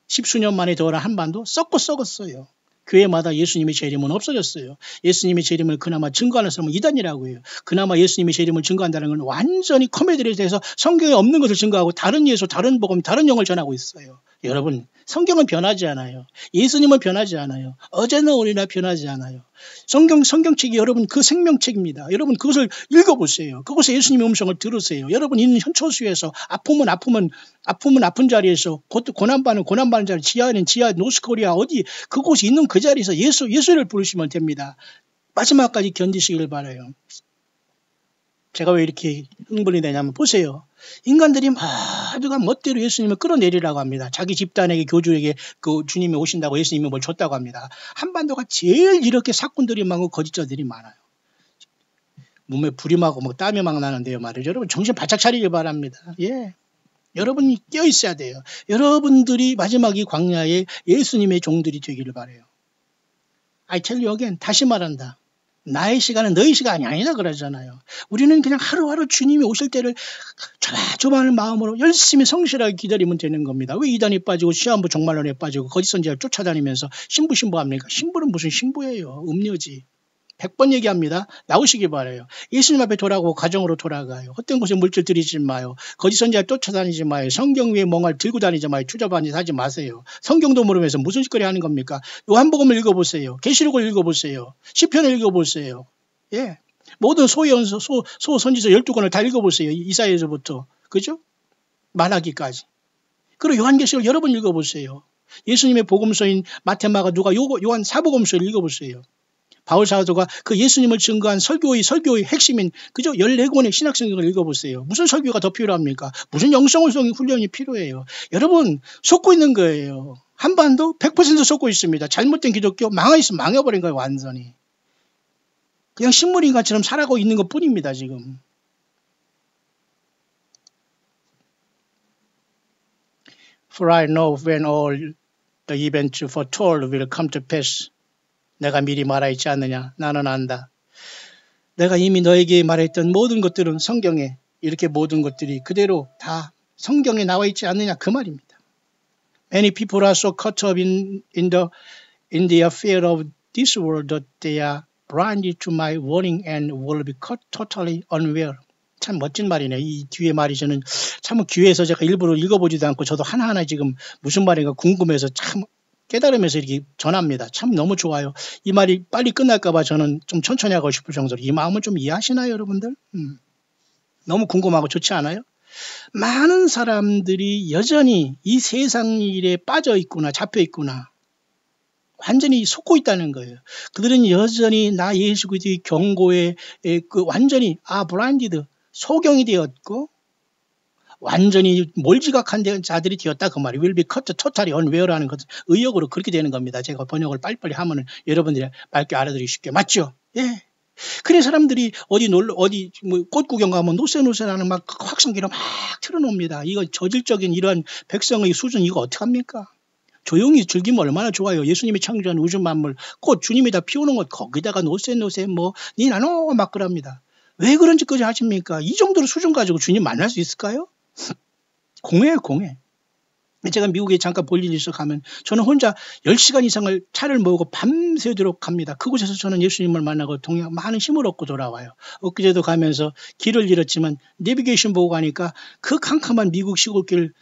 10수년 만에 더러 한반도 썩었어요. 교회마다 예수님의 재림은 없어졌어요. 예수님의 재림을 그나마 증거하는 사람은 이단이라고 해요. 그나마 예수님의 재림을 증거한다는 건 완전히 코미디에 대해서 성경에 없는 것을 증거하고 다른 예수, 다른 복음, 다른 영을 전하고 있어요. 여러분 성경은 변하지 않아요. 예수님은 변하지 않아요. 어제나 오늘이나 변하지 않아요. 성경책이 여러분 그 생명책입니다. 여러분 그것을 읽어보세요. 그곳에 예수님의 음성을 들으세요. 여러분 있는 현초수에서 아프면 아픈 자리에서 고난받는 자리 지하는 지하 노스코리아 어디 그곳이 있는 그 자리에서 예수를 부르시면 됩니다. 마지막까지 견디시길 바라요. 제가 왜 이렇게 흥분이 되냐면 보세요. 인간들이 모두가 멋대로 예수님을 끌어내리라고 합니다. 자기 집단에게 교주에게 그 주님이 오신다고 예수님이 뭘 줬다고 합니다. 한반도가 제일 이렇게 사건들이 많고 거짓자들이 많아요. 몸에 불이 나고 뭐 땀이 막 나는데요 말이죠. 여러분 정신 바짝 차리길 바랍니다. 예. 여러분이 깨어 있어야 돼요. 여러분들이 마지막 이 광야에 예수님의 종들이 되기를 바라요. I tell you again, 다시 말한다. 나의 시간은 너의 시간이 아니다 그러잖아요. 우리는 그냥 하루하루 주님이 오실 때를 조마조마한 마음으로 열심히 성실하게 기다리면 되는 겁니다. 왜 이단이 빠지고 시한부 종말론에 빠지고 거짓 선지자를 쫓아다니면서 신부합니까? 신부는 무슨 신부예요. 음료지. 100번 얘기합니다. 나오시기 바라요. 예수님 앞에 돌아가고 가정으로 돌아가요. 헛된 곳에 물질 들이지 마요. 거짓 선지자 쫓아다니지 마요. 성경 위에 뭔가를 들고 다니지 마요. 추잡하니 하지 마세요. 성경도 모르면서 무슨 짓거리 하는 겁니까? 요한복음을 읽어보세요. 계시록을 읽어보세요. 시편을 읽어보세요. 예, 모든 소선지서 12권을 다 읽어보세요. 이사야에서부터 그죠? 말하기까지. 그리고 요한계시록 여러 번 읽어보세요. 예수님의 복음서인 마태마가 누가 요한 사복음서를 읽어보세요. 바울 사도가 그 예수님을 증거한 설교의 핵심인 그저 14권의 신약성경을 읽어보세요. 무슨 설교가 더 필요합니까? 무슨 영성의 훈련이 필요해요. 여러분 속고 있는 거예요. 한반도 100% 속고 있습니다. 잘못된 기독교 망해버린 거예요. 완전히. 그냥 식물인간처럼 살아가고 있는 것뿐입니다. 지금. For I know when all the events foretold will come to pass. 내가 미리 말하였지 않느냐? 나는 안다. 내가 이미 너에게 말했던 모든 것들은 성경에 이렇게 모든 것들이 그대로 다 성경에 나와 있지 않느냐? 그 말입니다. Many people are so caught up in the affair of this world that they are blinded to my warning and will be caught totally unaware. 참 멋진 말이네요. 이 뒤에 말이 저는 참 귀에서 제가 일부러 읽어보지도 않고 저도 하나하나 지금 무슨 말인가 궁금해서 참 깨달으면서 이렇게 전합니다. 참 너무 좋아요. 이 말이 빨리 끝날까봐 저는 좀 천천히 하고 싶을 정도로 이 마음은 좀 이해하시나요, 여러분들? 너무 궁금하고 좋지 않아요? 많은 사람들이 여전히 이 세상 일에 빠져 있구나, 잡혀 있구나. 완전히 속고 있다는 거예요. 그들은 여전히 나 예수 그리스도의 경고에 완전히 블라인디드, 소경이 되었고 완전히 몰지각한 자들이 되었다 그 말이 will be cut totally unaware라는 것은 의역으로 그렇게 되는 겁니다. 제가 번역을 빨리빨리 하면 여러분들이 맑게 알아들이 쉽게 맞죠? 예. 그래 사람들이 어디 꽃 구경 가면 노세노세라는 막 확성기를 막 틀어놓습니다. 이거 저질적인 이러한 백성의 수준 이거 어떡합니까? 조용히 즐기면 얼마나 좋아요. 예수님이 창조한 우주 만물 꽃 주님이 다 피우는 것 거기다가 노세노세 니나노 막 그럽니다. 왜 그런 짓까지 하십니까? 이 정도로 수준 가지고 주님 만날 수 있을까요? 공해요, 공해. 제가 미국에 잠깐 볼 일이 있어 가면 저는 혼자 10시간 이상을 차를 모으고 밤새도록 갑니다. 그곳에서 저는 예수님을 만나고 많은 힘을 얻고 돌아와요. 엊그제도 가면서 길을 잃었지만 내비게이션 보고 가니까 그 캄캄한 미국 시골길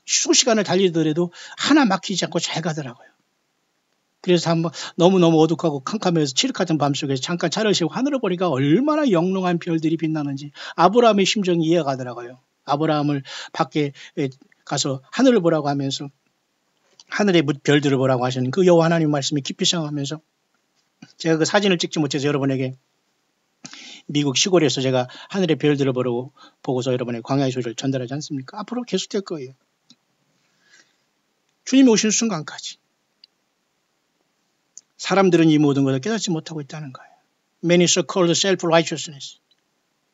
수시간을 달리더라도 하나 막히지 않고 잘 가더라고요. 그래서 한번 너무너무 어둑하고 캄캄해서 칠흑하던 밤속에서 잠깐 차를 세우고 하늘을 보니까 얼마나 영롱한 별들이 빛나는지 아브라함의 심정이 이해가 가더라고요. 아브라함을 밖에 가서 하늘을 보라고 하면서 하늘의 별들을 보라고 하시는 그 여호와 하나님 말씀이 깊이 생각하면서 제가 그 사진을 찍지 못해서 여러분에게 미국 시골에서 제가 하늘의 별들을 보고서 여러분의 광야의 소리를 전달하지 않습니까? 앞으로 계속될 거예요. 주님이 오시는 순간까지. 사람들은 이 모든 것을 깨닫지 못하고 있다는 거예요. Many so called self-righteousness.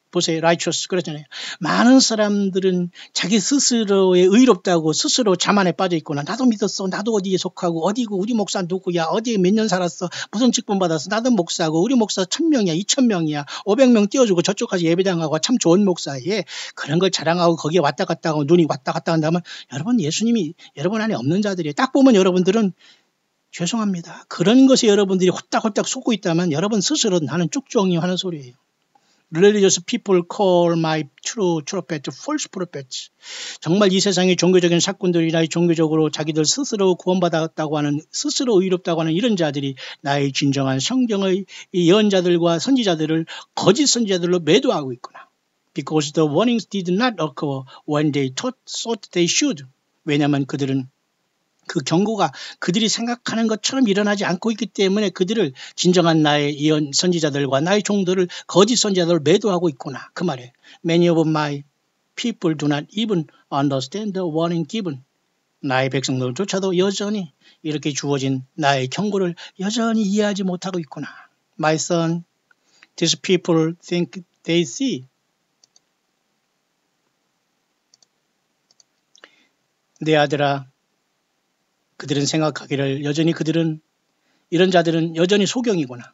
보세요. righteous 그렇잖아요. 많은 사람들은 자기 스스로의 의롭다고 스스로 자만에 빠져 있구나. 나도 믿었어. 나도 어디에 속하고 어디고 우리 목사 누구야. 어디에 몇 년 살았어. 무슨 직분 받았어. 나도 목사고 우리 목사 1000명이야. 2000명이야. 500명 띄워주고 저쪽까지 예배당하고 참 좋은 목사에 그런 걸 자랑하고 거기에 왔다 갔다 하고 눈이 왔다 갔다 한다면 여러분 예수님이 여러분 안에 없는 자들이에요. 딱 보면 여러분들은 죄송합니다. 그런 것에 여러분들이 홀딱홀딱 속고 있다면 여러분 스스로 나는 쭉종이 하는 소리예요. Religious people call my true prophet false prophets. 정말 이 세상의 종교적인 사건들이나 종교적으로 자기들 스스로 구원받았다고 하는 스스로 의롭다고 하는 이런 자들이 나의 진정한 성경의 이 예언자들과 선지자들을 거짓 선지자들로 매도하고 있구나. Because the warnings did not occur when they thought they should. 왜냐하면 그들은 그 경고가 그들이 생각하는 것처럼 일어나지 않고 있기 때문에 그들을 진정한 나의 예언 선지자들과 나의 종들을 거짓 선지자들을 매도하고 있구나. 그 말이에요. Many of my people do not even understand the warning given. 나의 백성들조차도 여전히 이렇게 주어진 나의 경고를 여전히 이해하지 못하고 있구나. My son, these people think they see. 내 아들아, 그들은 생각하기를 여전히 이런 자들은 여전히 소경이구나.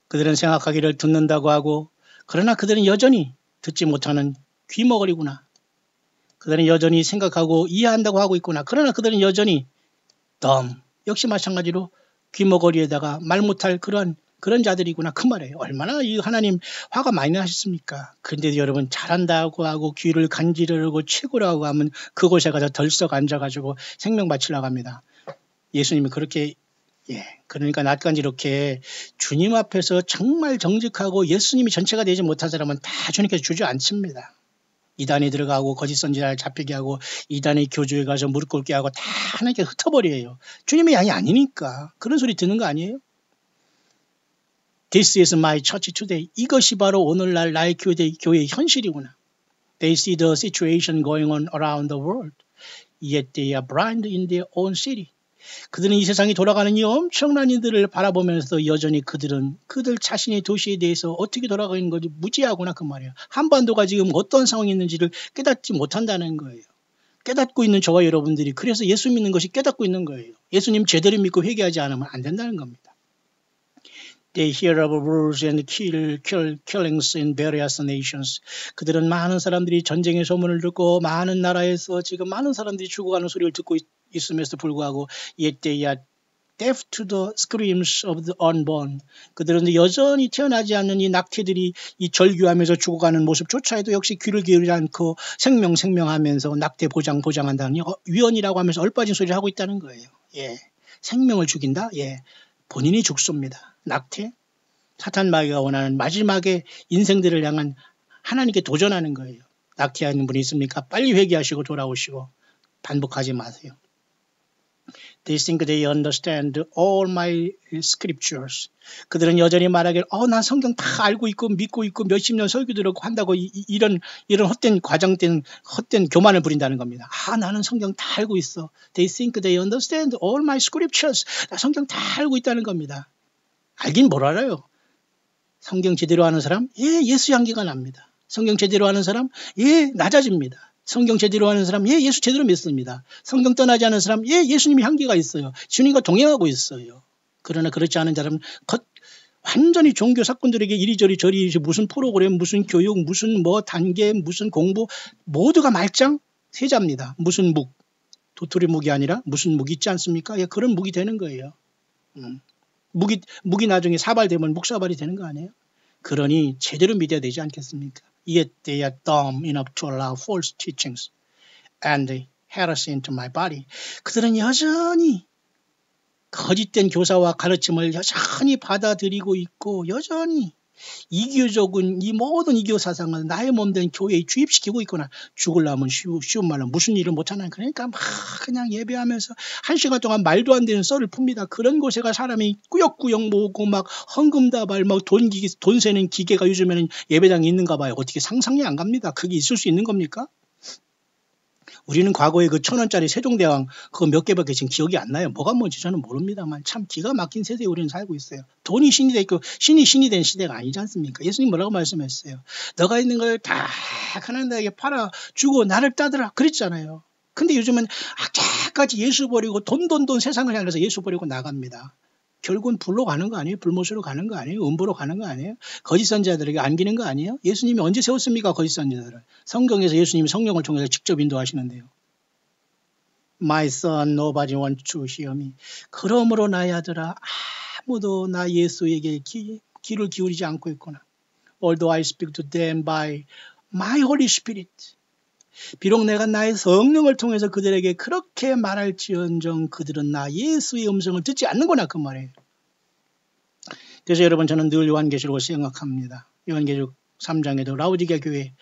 그들은 생각하기를 듣는다고 하고 그러나 그들은 여전히 듣지 못하는 귀머거리구나. 그들은 여전히 생각하고 이해한다고 하고 있구나. 그러나 그들은 여전히 역시 마찬가지로 귀머거리에다가 말 못할 그런 자들이구나. 그 말이에요. 얼마나 이 하나님 화가 많이 나셨습니까? 그런데도 여러분 잘한다고 하고 귀를 간지르고 최고라고 하면 그곳에 가서 덜썩 앉아가지고 생명 바치려고 합니다. 예수님이 그렇게 그러니까 나까지 이렇게 주님 앞에서 정말 정직하고 예수님이 전체가 되지 못한 사람은 다 주님께서 주저앉힙니다. 이단에 들어가고 거짓 선지자를 잡히게 하고 이단의 교주에 가서 무릎 꿇게 하고 다 하나님께 흩어버려요. 주님의 양이 아니니까. 그런 소리 듣는 거 아니에요? This is my church today. 이것이 바로 오늘날 나의 교회의 현실이구나. They see the situation going on around the world. Yet they are blind in their own city. 그들은 이 세상이 돌아가는 이 엄청난 일들을 바라보면서 여전히 그들 자신의 도시에 대해서 어떻게 돌아가는 건지 무지하구나 그 말이에요. 한반도가 지금 어떤 상황이 있는지를 깨닫지 못한다는 거예요. 깨닫고 있는 저와 여러분들이 그래서 예수 믿는 것이 깨닫고 있는 거예요. 예수님 제대로 믿고 회개하지 않으면 안 된다는 겁니다. They hear of wars and killings in various nations. 그들은 많은 사람들이 전쟁의 소문을 듣고 많은 나라에서 지금 많은 사람들이 죽어가는 소리를 듣고 있음에도 불구하고 Yet they are deaf to the screams of the unborn. 그들은 여전히 태어나지 않는 이 낙태들이 이 절규하면서 죽어가는 모습조차에도 역시 귀를 기울이지 않고 생명하면서 낙태 보장한다는 위헌이라고 하면서 얼빠진 소리를 하고 있다는 거예요. 생명을 죽인다? 본인이 죽습니다. 낙태? 사탄 마귀가 원하는 마지막에 인생들을 향한 하나님께 도전하는 거예요. 낙태하는 분이 있습니까? 빨리 회개하시고 돌아오시고 반복하지 마세요. They think they understand all my scriptures. 그들은 여전히 말하길 난 성경 다 알고 있고 믿고 있고 몇십 년 설교 들었고 한다고 이런 헛된 과장된 헛된 교만을 부린다는 겁니다. 나는 성경 다 알고 있어. They think they understand all my scriptures. 나 성경 다 알고 있다는 겁니다. 알긴 뭘 알아요. 성경 제대로 하는 사람 예수 향기가 납니다. 성경 제대로 하는 사람 낮아집니다. 성경 제대로 하는 사람 예수 제대로 믿습니다. 성경 떠나지 않은 사람 예수님의 향기가 있어요. 주님과 동행하고 있어요. 그러나 그렇지 않은 사람은 완전히 종교 사건들에게 이리저리 저리 무슨 프로그램 무슨 교육 무슨 단계 무슨 공부 모두가 말짱 세자입니다. 무슨 묵 도토리 묵이 아니라 무슨 묵 있지 않습니까? 그런 묵이 되는 거예요. 묵이 나중에 사발되면 묵사발이 되는 거 아니에요? 그러니 제대로 믿어야 되지 않겠습니까? Yet they are dumb enough to allow false teachings and heresy into my body. 그들은 여전히 거짓된 교사와 가르침을 여전히 받아들이고 있고 여전히 이교적인 이 모든 이교 사상을 나의 몸된 교회에 주입시키고 있거나 죽으려면 쉬운 말로 무슨 일을 못하나 그러니까 막 그냥 예배하면서 1시간 동안 말도 안 되는 썰을 풉니다. 그런 곳에 가 사람이 꾸역꾸역 모으고 막 헌금다발 막 돈 세는 기계가 요즘에는 예배당에 있는가 봐요. 어떻게 상상이 안 갑니다. 그게 있을 수 있는 겁니까? 우리는 과거에 그 1,000원짜리 세종대왕 그거 몇 개밖에 지금 기억이 안 나요. 뭐가 뭔지 저는 모릅니다만 참 기가 막힌 세대에 우리는 살고 있어요. 돈이 신이 돼 있고 신이 된 시대가 아니지 않습니까? 예수님 뭐라고 말씀했어요? 너가 있는 걸 다 하나님에게 팔아 주고 나를 따르라 그랬잖아요. 근데 요즘은 악착같이 예수 버리고 돈 세상을 향해서 예수 버리고 나갑니다. 결국은 불로 가는 거 아니에요? 불못으로 가는 거 아니에요? 음부로 가는 거 아니에요? 거짓 선지자들에게 안기는 거 아니에요? 예수님이 언제 세웠습니까? 거짓 선지자들을. 성경에서 예수님이 성령을 통해서 직접 인도하시는데요. My son, nobody wants to hear me. 그러므로 나의 아들아 아무도 나 예수에게 귀를 기울이지 않고 있구나. Although I speak to them by my Holy Spirit. 비록 내가 나의 성령을 통해서 그들에게 그렇게 말할지언정 그들은 나 예수의 음성을 듣지 않는구나 그 말이에요. 그래서 여러분 저는 늘 요한계시록을 생각합니다. 요한계시록 3장에도 라오디게 교회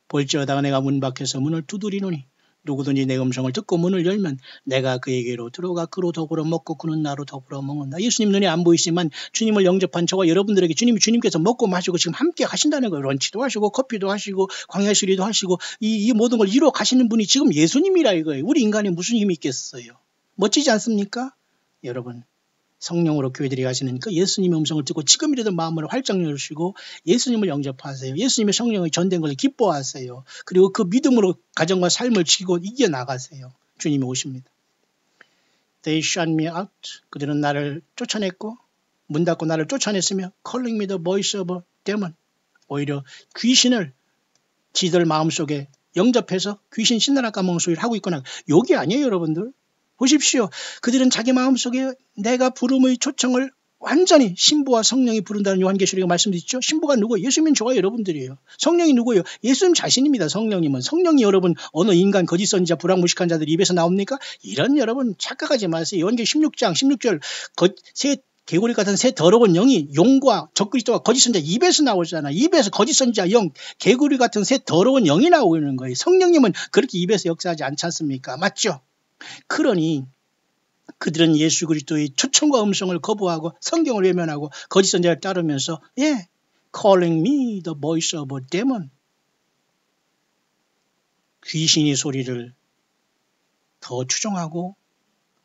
볼지어다 내가 문 밖에서 문을 두드리노니 누구든지 내 음성을 듣고 문을 열면 내가 그에게로 들어가 그로 더불어 먹고 그는 나로 더불어 먹는다. 예수님 눈에 안 보이시지만 주님을 영접한 저와 여러분들에게 주님께서 먹고 마시고 지금 함께 하신다는 거예요. 런치도 하시고 커피도 하시고 광야수리도 하시고 이 모든 걸 이루어 가시는 분이 지금 예수님이라 이거예요. 우리 인간에 무슨 힘이 있겠어요. 멋지지 않습니까? 여러분 성령으로 교회들이 가시는 그 예수님의 음성을 듣고 지금이라도 마음을 활짝 열으시고 예수님을 영접하세요. 예수님의 성령의 전된 것을 기뻐하세요. 그리고 그 믿음으로 가정과 삶을 지키고 이겨나가세요. 주님이 오십니다. They shut me out. 그들은 나를 쫓아냈고 문 닫고 나를 쫓아냈으며 calling me the voice of a demon. 오히려 귀신을 지들 마음속에 영접해서 귀신 신나라 까먹는 소리를 하고 있거나 욕이 아니에요 여러분들. 보십시오. 그들은 자기 마음속에 내가 부름의 초청을 완전히 신부와 성령이 부른다는 요한계시록에 말씀드렸죠. 신부가 누구예요? 예수님은 저와 여러분들이에요. 성령이 누구예요? 예수님 자신입니다. 성령님은. 성령이 여러분 어느 인간 거짓 선지자 불황무식한 자들 입에서 나옵니까? 이런 여러분 착각하지 마세요. 요한계시록 16장 16절 새 개구리 같은 새 더러운 영이 용과 적그리스도와 거짓 선지자 입에서 나오잖아. 입에서 거짓 선지자 영, 개구리 같은 새 더러운 영이 나오는 거예요. 성령님은 그렇게 입에서 역사하지 않지 않습니까? 맞죠? 그러니 그들은 예수 그리스도의 초청과 음성을 거부하고 성경을 외면하고 거짓 선지자를 따르면서 calling me the voice of a demon. 귀신의 소리를 더 추종하고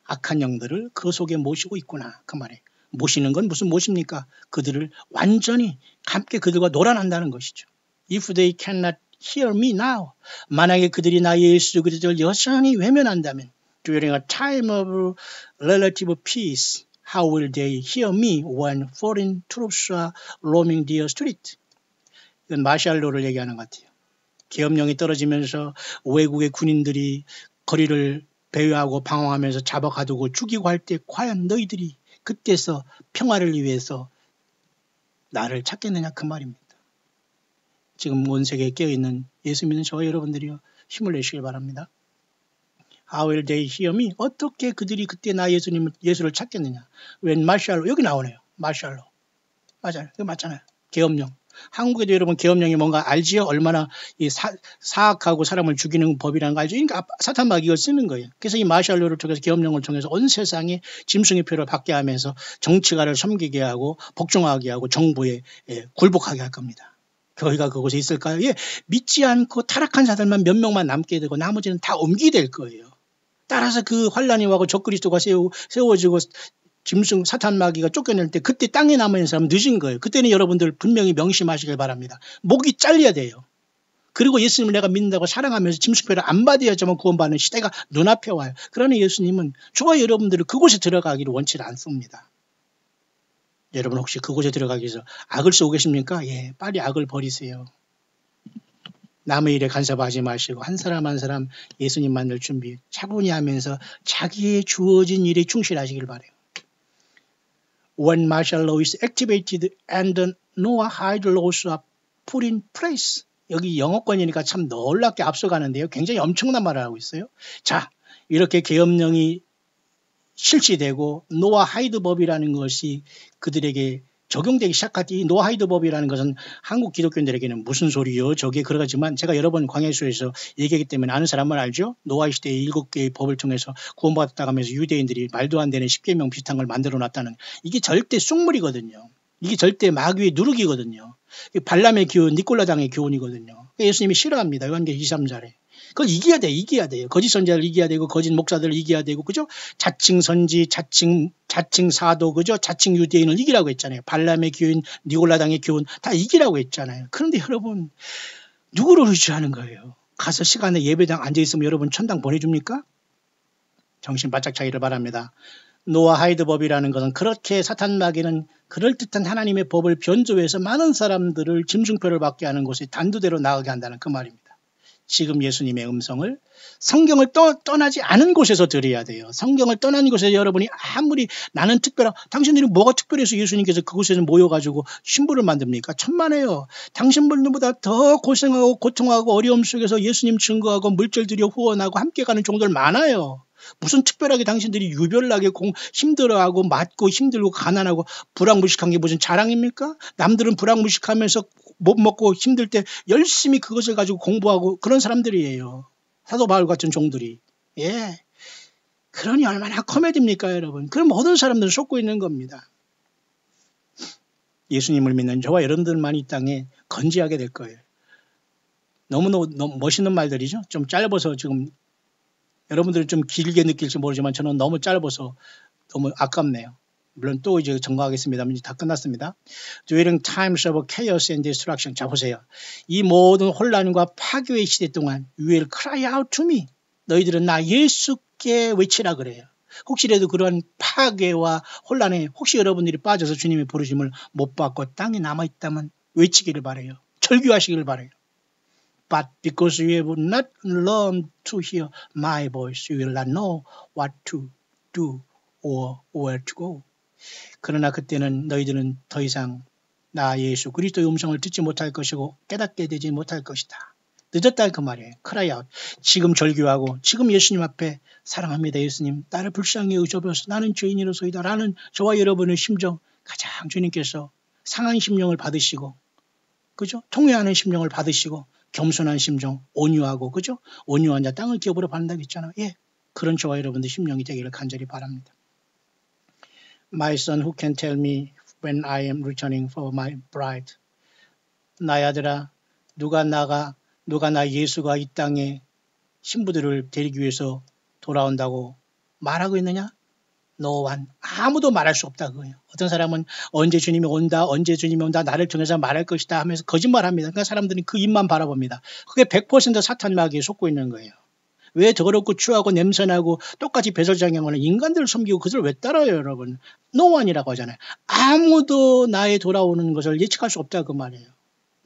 악한 영들을 그 속에 모시고 있구나. 그 말이에요. 모시는 건 무슨 모십니까? 그들을 완전히 함께 그들과 놀아난다는 것이죠. If they cannot hear me now. 만약에 그들이 나 예수 그리스도를 여전히 외면한다면 During a time of relative peace, how will they hear me when foreign troops are roaming the street? 이건 마샬로를 얘기하는 것 같아요. 계엄령이 떨어지면서 외국의 군인들이 거리를 배회하고 방황하면서 잡아가두고 죽이고 할 때 과연 너희들이 그때서 평화를 위해서 나를 찾겠느냐 그 말입니다. 지금 온 세계에 깨어있는 예수 믿는 저와 여러분들이요 힘을 내시길 바랍니다. How will they hear me? 어떻게 그들이 그때 나 예수를 찾겠느냐? When 마샬로 여기 나오네요. 마샬로 맞아요. 이거 맞잖아요. 계엄령. 한국에도 여러분 계엄령이 뭔가 알지요? 얼마나 이 사악하고 사람을 죽이는 법이라는 거 알죠? 그러니까 사탄 마귀가 쓰는 거예요. 그래서 이 마샬로를 통해서 계엄령을 통해서 온 세상에 짐승의 표를 받게 하면서 정치가를 섬기게 하고 복종하게 하고 정부에 굴복하게 할 겁니다. 교회가 그곳에 있을까요? 믿지 않고 타락한 자들만 몇 명만 남게 되고 나머지는 다 옮기될 거예요. 따라서 그 환란이 와고 적그리스도가 세워지고 짐승 사탄 마귀가 쫓겨낼 때 그때 땅에 남아있는 사람은 늦은 거예요. 그때는 여러분들 분명히 명심하시길 바랍니다. 목이 잘려야 돼요. 그리고 예수님을 내가 믿는다고 사랑하면서 짐승표를 안 받아야지만 구원받는 시대가 눈앞에 와요. 그러나 예수님은 저와 여러분들을 그곳에 들어가기를 원치 않습니다. 여러분 혹시 그곳에 들어가기 위해서 악을 쓰고 계십니까? 빨리 악을 버리세요. 남의 일에 간섭하지 마시고 한 사람 한 사람 예수님 만날 준비 차분히 하면서 자기의 주어진 일에 충실하시길 바라요. When martial law is activated and no-hide laws are put in place. 여기 영어권이니까 참 놀랍게 앞서가는데요. 굉장히 엄청난 말을 하고 있어요. 자, 이렇게 계엄령이 실시되고 노아하이드 법이라는 것이 그들에게 적용되기 시작할 때 이 노아하이드 법이라는 것은 한국 기독교인들에게는 무슨 소리요? 저게 그러지만 제가 여러 번 광야수에서 얘기하기 때문에 아는 사람은 알죠? 노아 시대의 7개의 법을 통해서 구원받았다고 하면서 유대인들이 말도 안 되는 10계명 비슷한 걸 만들어 놨다는 이게 절대 쑥물이거든요. 이게 절대 마귀의 누룩이거든요. 발람의 교훈, 니콜라당의 교훈이거든요. 예수님이 싫어합니다. 요한계시록 23절에. 그걸 이겨야 돼요. 거짓 선지자를 이겨야 되고, 거짓 목사들을 이겨야 되고, 그죠? 자칭 선지, 자칭 사도, 그죠? 자칭 유대인을 이기라고 했잖아요. 발람의 교훈, 니콜라당의 교훈 다 이기라고 했잖아요. 그런데 여러분, 누구를 의지하는 거예요? 가서 시간에 예배당 앉아있으면 여러분 천당 보내줍니까? 정신 바짝 차기를 바랍니다. 노아하이드 법이라는 것은 그렇게 사탄 마귀는 그럴듯한 하나님의 법을 변조해서 많은 사람들을 짐승표를 받게 하는 곳에 단두대로 나가게 한다는 그 말입니다. 지금 예수님의 음성을 성경을 떠나지 않은 곳에서 들어야 돼요. 성경을 떠난 곳에서 여러분이 아무리 나는 특별한 당신들이 뭐가 특별해서 예수님께서 그곳에서 모여가지고 신부를 만듭니까? 천만에요. 당신들보다 더 고생하고 고통하고 어려움 속에서 예수님 증거하고 물질 들여 후원하고 함께 가는 종들 많아요. 무슨 특별하게 당신들이 유별나게 힘들어하고 맞고 힘들고 가난하고 불황무식한 게 무슨 자랑입니까? 남들은 불황무식하면서 못 먹고 힘들 때 열심히 그것을 가지고 공부하고 그런 사람들이에요. 사도 바울 같은 종들이. 예. 그러니 얼마나 코미디입니까, 여러분. 그럼 모든 사람들은 속고 있는 겁니다. 예수님을 믿는 저와 여러분들만 이 땅에 건지하게 될 거예요. 너무 멋있는 말들이죠. 좀 짧아서 지금 여러분들은 좀 길게 느낄지 모르지만 저는 너무 짧아서 너무 아깝네요. 물론 또 이제 점검하겠습니다만 이제 다 끝났습니다. During times of chaos and destruction. 자 보세요. 이 모든 혼란과 파괴의 시대 동안 You will cry out to me. 너희들은 나 예수께 외치라 그래요. 혹시라도 그러한 파괴와 혼란에 혹시 여러분들이 빠져서 주님의 부르심을 못 받고 땅에 남아있다면 외치기를 바라요. 절규하시기를 바라요. But because you have not learned to hear my voice, you will not know what to do or where to go. 그러나 그때는 너희들은 더 이상 나 예수 그리스도의 음성을 듣지 못할 것이고 깨닫게 되지 못할 것이다. 늦었다 그 말이에요. cry out. 지금 절규하고 지금 예수님 앞에 사랑합니다 예수님 나를 불쌍히 여기셔서 나는 죄인이로소이다 라는 저와 여러분의 심정 가장 주님께서 상한 심령을 받으시고 그죠? 통회하는 심령을 받으시고 겸손한 심정 온유하고 그죠? 온유한 자 땅을 기업으로 받는다고 했잖아요. 예, 그런 저와 여러분들 심령이 되기를 간절히 바랍니다. My son who can tell me when I am returning for my bride. 나의 아들아 누가 나 예수가 이 땅에 신부들을 데리기 위해서 돌아온다고 말하고 있느냐? No one. 아무도 말할 수 없다 그거예요. 어떤 사람은 언제 주님이 온다 나를 통해서 말할 것이다 하면서 거짓말합니다. 그러니까 사람들이 그 입만 바라봅니다. 그게 100% 사탄 마귀에 속고 있는 거예요. 왜 더럽고 추하고 냄새나고 똑같이 배설장형하는 인간들을 섬기고 그것을 왜 따라요 여러분. No one이라고 하잖아요. 아무도 나의 돌아오는 것을 예측할 수 없다 그 말이에요.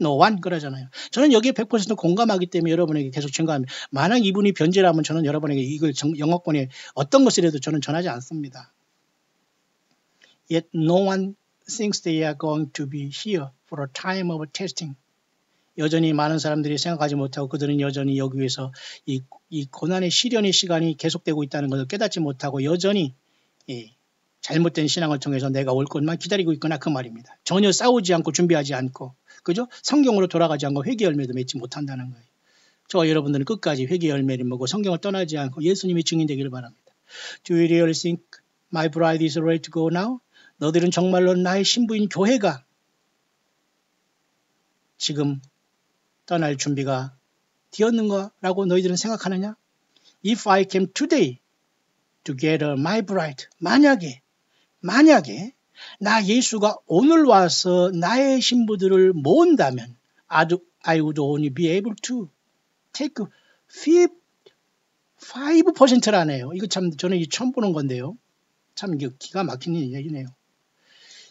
No one 그러잖아요. 저는 여기에 100% 공감하기 때문에 여러분에게 계속 증거합니다. 만약 이분이 변제라면 저는 여러분에게 이걸 영어권에 어떤 것이라도 저는 전하지 않습니다. Yet no one thinks they are going to be here for a time of testing. 여전히 많은 사람들이 생각하지 못하고 그들은 여전히 여기 위해서 이 고난의 시련의 시간이 계속되고 있다는 것을 깨닫지 못하고 여전히 잘못된 신앙을 통해서 내가 올 것만 기다리고 있거나 그 말입니다. 전혀 싸우지 않고 준비하지 않고 그죠? 성경으로 돌아가지 않고 회개 열매도 맺지 못한다는 거예요. 저와 여러분들은 끝까지 회개 열매를 먹고 성경을 떠나지 않고 예수님이 증인되기를 바랍니다. Do you really think my bride is ready to go now? 너희들은 정말로 나의 신부인 교회가 지금 떠날 준비가 되었는가라고 너희들은 생각하느냐? If I came today to gather my bride. 만약에 나 예수가 오늘 와서 나의 신부들을 모은다면 I would only be able to take 5%라네요. 이거 참 저는 처음 보는 건데요. 참 기가 막힌 얘기네요.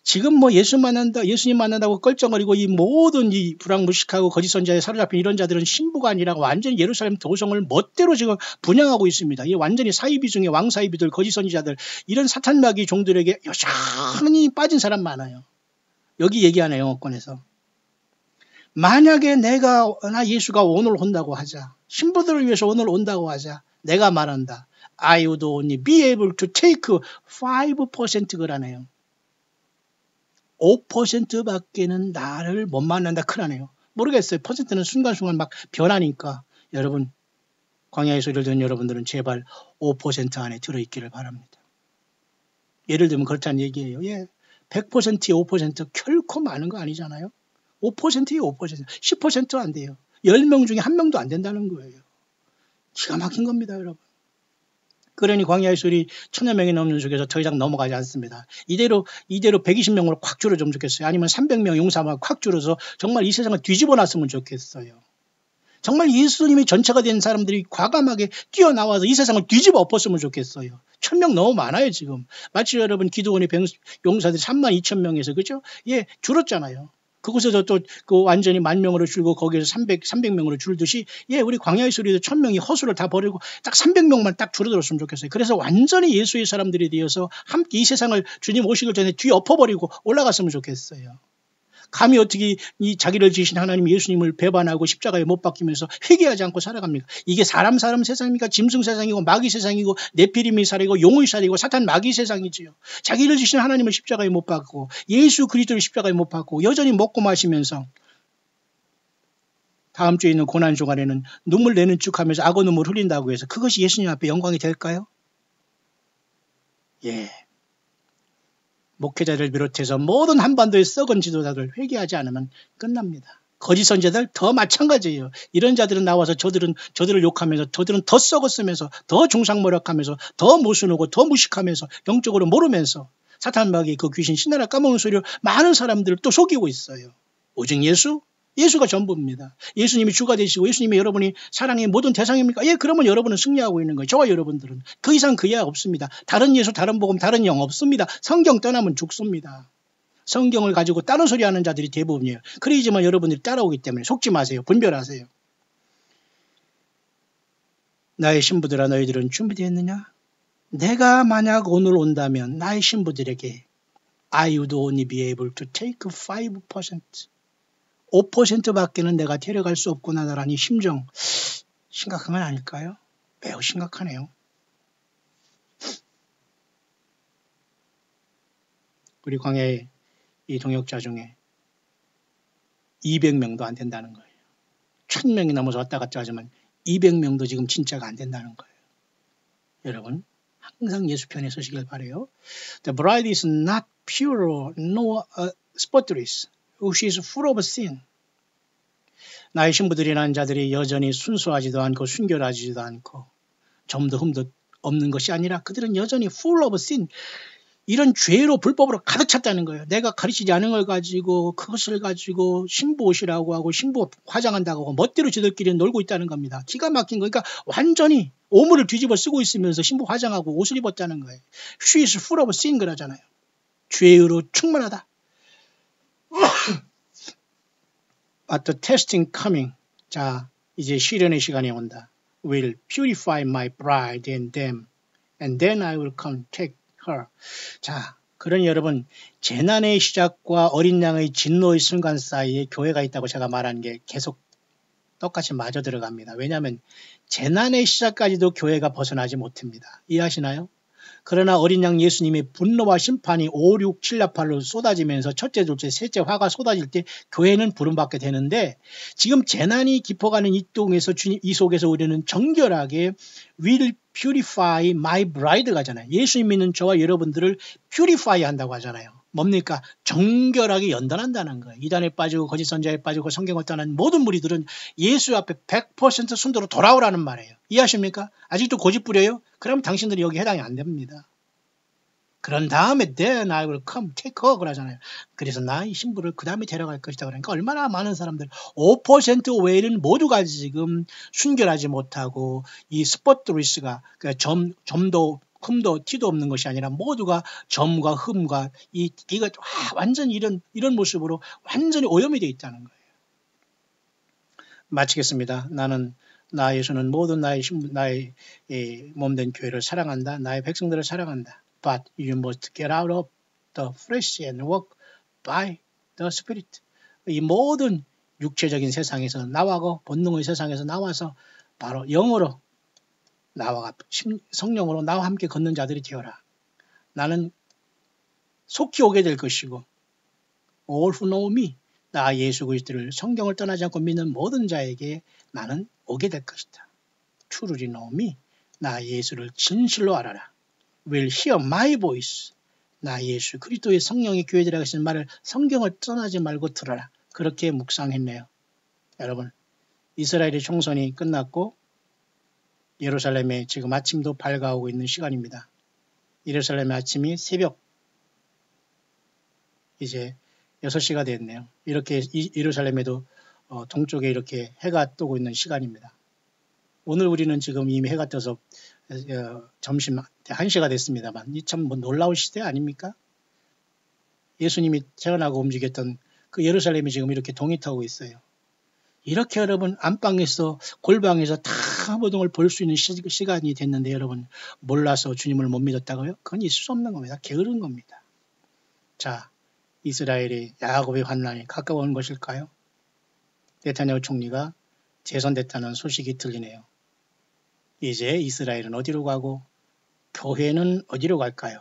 지금 뭐 예수님 만난다고 껄쩍거리고 이 모든 이 불황무식하고 거짓 선지자에 사로잡힌 이런 자들은 신부가 아니라 완전히 예루살렘 도성을 멋대로 지금 분양하고 있습니다. 이 완전히 사이비 중에 왕사이비들, 거짓 선지자들 이런 사탄마귀 종들에게 여전히 빠진 사람 많아요. 여기 얘기하네요. 영어권에서. 만약에 나 예수가 오늘 온다고 하자. 신부들을 위해서 오늘 온다고 하자. 내가 말한다. I would only be able to take 5% 그러네요. 5%밖에는 나를 못 만난다 크라네요. 모르겠어요. 퍼센트는 순간순간 막 변하니까 여러분 광야의 소리를 듣는 여러분들은 제발 5% 안에 들어있기를 바랍니다. 예를 들면 그렇다는 얘기예요. 예, 100%의 5% 결코 많은 거 아니잖아요. 5%의 5%, 10% 안 돼요. 10명 중에 1명도 안 된다는 거예요. 기가 막힌 겁니다, 여러분. 그러니 광야의 소리 1000여 명이 넘는 속에서 더 이상 넘어가지 않습니다. 이대로 120명으로 콱 줄어주면 좋겠어요. 아니면 300명 용사만 콱 줄어서 정말 이 세상을 뒤집어 놨으면 좋겠어요. 정말 예수님이 전체가 된 사람들이 과감하게 뛰어나와서 이 세상을 뒤집어 엎었으면 좋겠어요. 1000명 너무 많아요 지금. 마치 여러분 기도원의 용사들이 32,000명에서 그죠? 예, 줄었잖아요. 그곳에서 또 그 완전히 10,000명으로 줄고 거기에서 300명으로 줄듯이 예, 우리 광야의 소리도 1000명이 허수를 다 버리고 딱 300명만 딱 줄어들었으면 좋겠어요. 그래서 완전히 예수의 사람들이 되어서 함께 이 세상을 주님 오시기 전에 뒤엎어버리고 올라갔으면 좋겠어요. 감히 어떻게 이 자기를 지으신 하나님 예수님을 배반하고 십자가에 못 박히면서 회개하지 않고 살아갑니까? 이게 사람 세상입니까? 짐승 세상이고 마귀 세상이고 네피림의 살이고 용의 살이고 사탄 마귀 세상이지요. 자기를 지으신 하나님을 십자가에 못 박고 예수 그리스도를 십자가에 못 박고 여전히 먹고 마시면서 다음 주에 있는 고난 주간에는 눈물 내는 쭉 하면서 악어 눈물 흘린다고 해서 그것이 예수님 앞에 영광이 될까요? 예. 목회자를 비롯해서 모든 한반도의 썩은 지도자들 회개하지 않으면 끝납니다. 거짓 선지자들 더 마찬가지예요. 이런 자들은 나와서 저들을 욕하면서 저들은 더 썩었으면서 더 중상모략하면서 더 모순하고 더 무식하면서 영적으로 모르면서 사탄마귀 그 귀신 신나라 까먹는 소리로 많은 사람들을 또 속이고 있어요. 오직 예수가 전부입니다. 예수님이 주가 되시고 예수님이 여러분이 사랑의 모든 대상입니까? 예, 그러면 여러분은 승리하고 있는 거예요. 저와 여러분들은. 그 이상 그 이하 없습니다. 다른 예수, 다른 복음, 다른 영 없습니다. 성경 떠나면 죽습니다. 성경을 가지고 다른 소리 하는 자들이 대부분이에요. 그러지만 여러분들이 따라오기 때문에 속지 마세요. 분별하세요. 나의 신부들아 너희들은 준비되었느냐? 내가 만약 오늘 온다면 나의 신부들에게 I would only be able to take 5%. 5%밖에는 내가 데려갈 수 없구나라는 심정 심각한 건 아닐까요? 매우 심각하네요. 우리 광야의 이 동역자 중에 200명도 안 된다는 거예요. 1000명이 넘어서 왔다 갔다 하지만 200명도 지금 진짜가 안 된다는 거예요. 여러분 항상 예수 편에 서시길 바라요. The bride is not pure nor spotless. She is full of sin. 나의 신부들이라는 자들이 여전히 순수하지도 않고 순결하지도 않고 점도 흠도 없는 것이 아니라 그들은 여전히 full of sin. 이런 죄로 불법으로 가득 찼다는 거예요. 내가 가르치지 않은 걸 가지고 그것을 가지고 신부 옷이라고 하고 신부 화장한다고 하고 멋대로 저들끼리 놀고 있다는 겁니다. 기가 막힌 거. 그러니까 완전히 오물을 뒤집어 쓰고 있으면서 신부 화장하고 옷을 입었다는 거예요. She is full of sin 그러잖아요. 죄로 충만하다. But the testing coming. 자, 이제 시련의 시간이 온다. Will purify my bride and them. And then I will come take her. 자, 그러니 여러분 재난의 시작과 어린 양의 진노의 순간 사이에 교회가 있다고 제가 말한 게 계속 똑같이 맞아 들어갑니다. 왜냐하면 재난의 시작까지도 교회가 벗어나지 못합니다. 이해하시나요? 그러나 어린 양 예수님의 분노와 심판이 5, 6, 7, 8로 쏟아지면서 첫째, 둘째, 셋째 화가 쏟아질 때 교회는 부름받게 되는데 지금 재난이 깊어가는 이 속에서 우리는 정결하게 will purify my bride 가잖아요. 예수님 믿는 저와 여러분들을 purify 한다고 하잖아요. 뭡니까? 정결하게 연단한다는 거예요. 이단에 빠지고 거짓 선자에 빠지고 성경을 떠난 모든 무리들은 예수 앞에 100% 순도로 돌아오라는 말이에요. 이해하십니까? 아직도 고집 부려요? 그럼 당신들이 여기 해당이 안 됩니다. 그런 다음에 then I will come take her 그러잖아요. 그래서 나의 신부를 그 다음에 데려갈 것이다. 그러니까 얼마나 많은 사람들 5% 외에는 모두가 지금 순결하지 못하고 이 스포트리스가 점도 흠도 티도 없는 것이 아니라 모두가 점과 흠과 이거 완전히 이런 모습으로 완전히 오염이 되어 있다는 거예요. 마치겠습니다. 나 예수는 모든 나의 몸된 교회를 사랑한다. 나의 백성들을 사랑한다. But you must get out of the flesh and walk by the Spirit. 이 모든 육체적인 세상에서 나와고 본능의 세상에서 나와서 바로 영으로 나와 성령으로 나와 함께 걷는 자들이 되어라. 나는 속히 오게 될 것이고 all who know me 나 예수 그리스도를 성경을 떠나지 않고 믿는 모든 자에게 나는 오게 될 것이다. truly know me 나 예수를 진실로 알아라. will hear my voice 나 예수 그리스도의 성령의 교회들에게 하시는 말을 성경을 떠나지 말고 들어라. 그렇게 묵상했네요. 여러분 이스라엘의 총선이 끝났고 예루살렘에 지금 아침도 밝아오고 있는 시간입니다. 예루살렘의 아침이 새벽 이제 6시가 됐네요. 이렇게 예루살렘에도 동쪽에 이렇게 해가 뜨고 있는 시간입니다. 오늘 우리는 지금 이미 해가 떠서 점심 1시가 됐습니다만 이 참 뭐 놀라운 시대 아닙니까? 예수님이 태어나고 움직였던 그 예루살렘이 지금 이렇게 동이 타고 있어요. 이렇게 여러분 안방에서 골방에서 다 모든 걸 볼 수 있는 시간이 됐는데 여러분 몰라서 주님을 못 믿었다고요? 그건 있을 수 없는 겁니다. 게으른 겁니다. 자, 이스라엘의 야곱의 환난이 가까운 것일까요? 네타냐후 총리가 재선됐다는 소식이 들리네요. 이제 이스라엘은 어디로 가고 교회는 어디로 갈까요?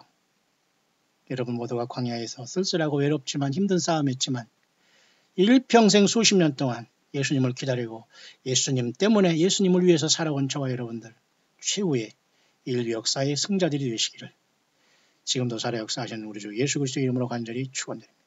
여러분 모두가 광야에서 쓸쓸하고 외롭지만 힘든 싸움했지만 일평생 수십 년 동안 예수님을 기다리고 예수님 때문에 예수님을 위해서 살아온 저와 여러분들 최후의 인류 역사의 승자들이 되시기를 지금도 살아 역사하시는 우리 주 예수 그리스도의 이름으로 간절히 축원드립니다.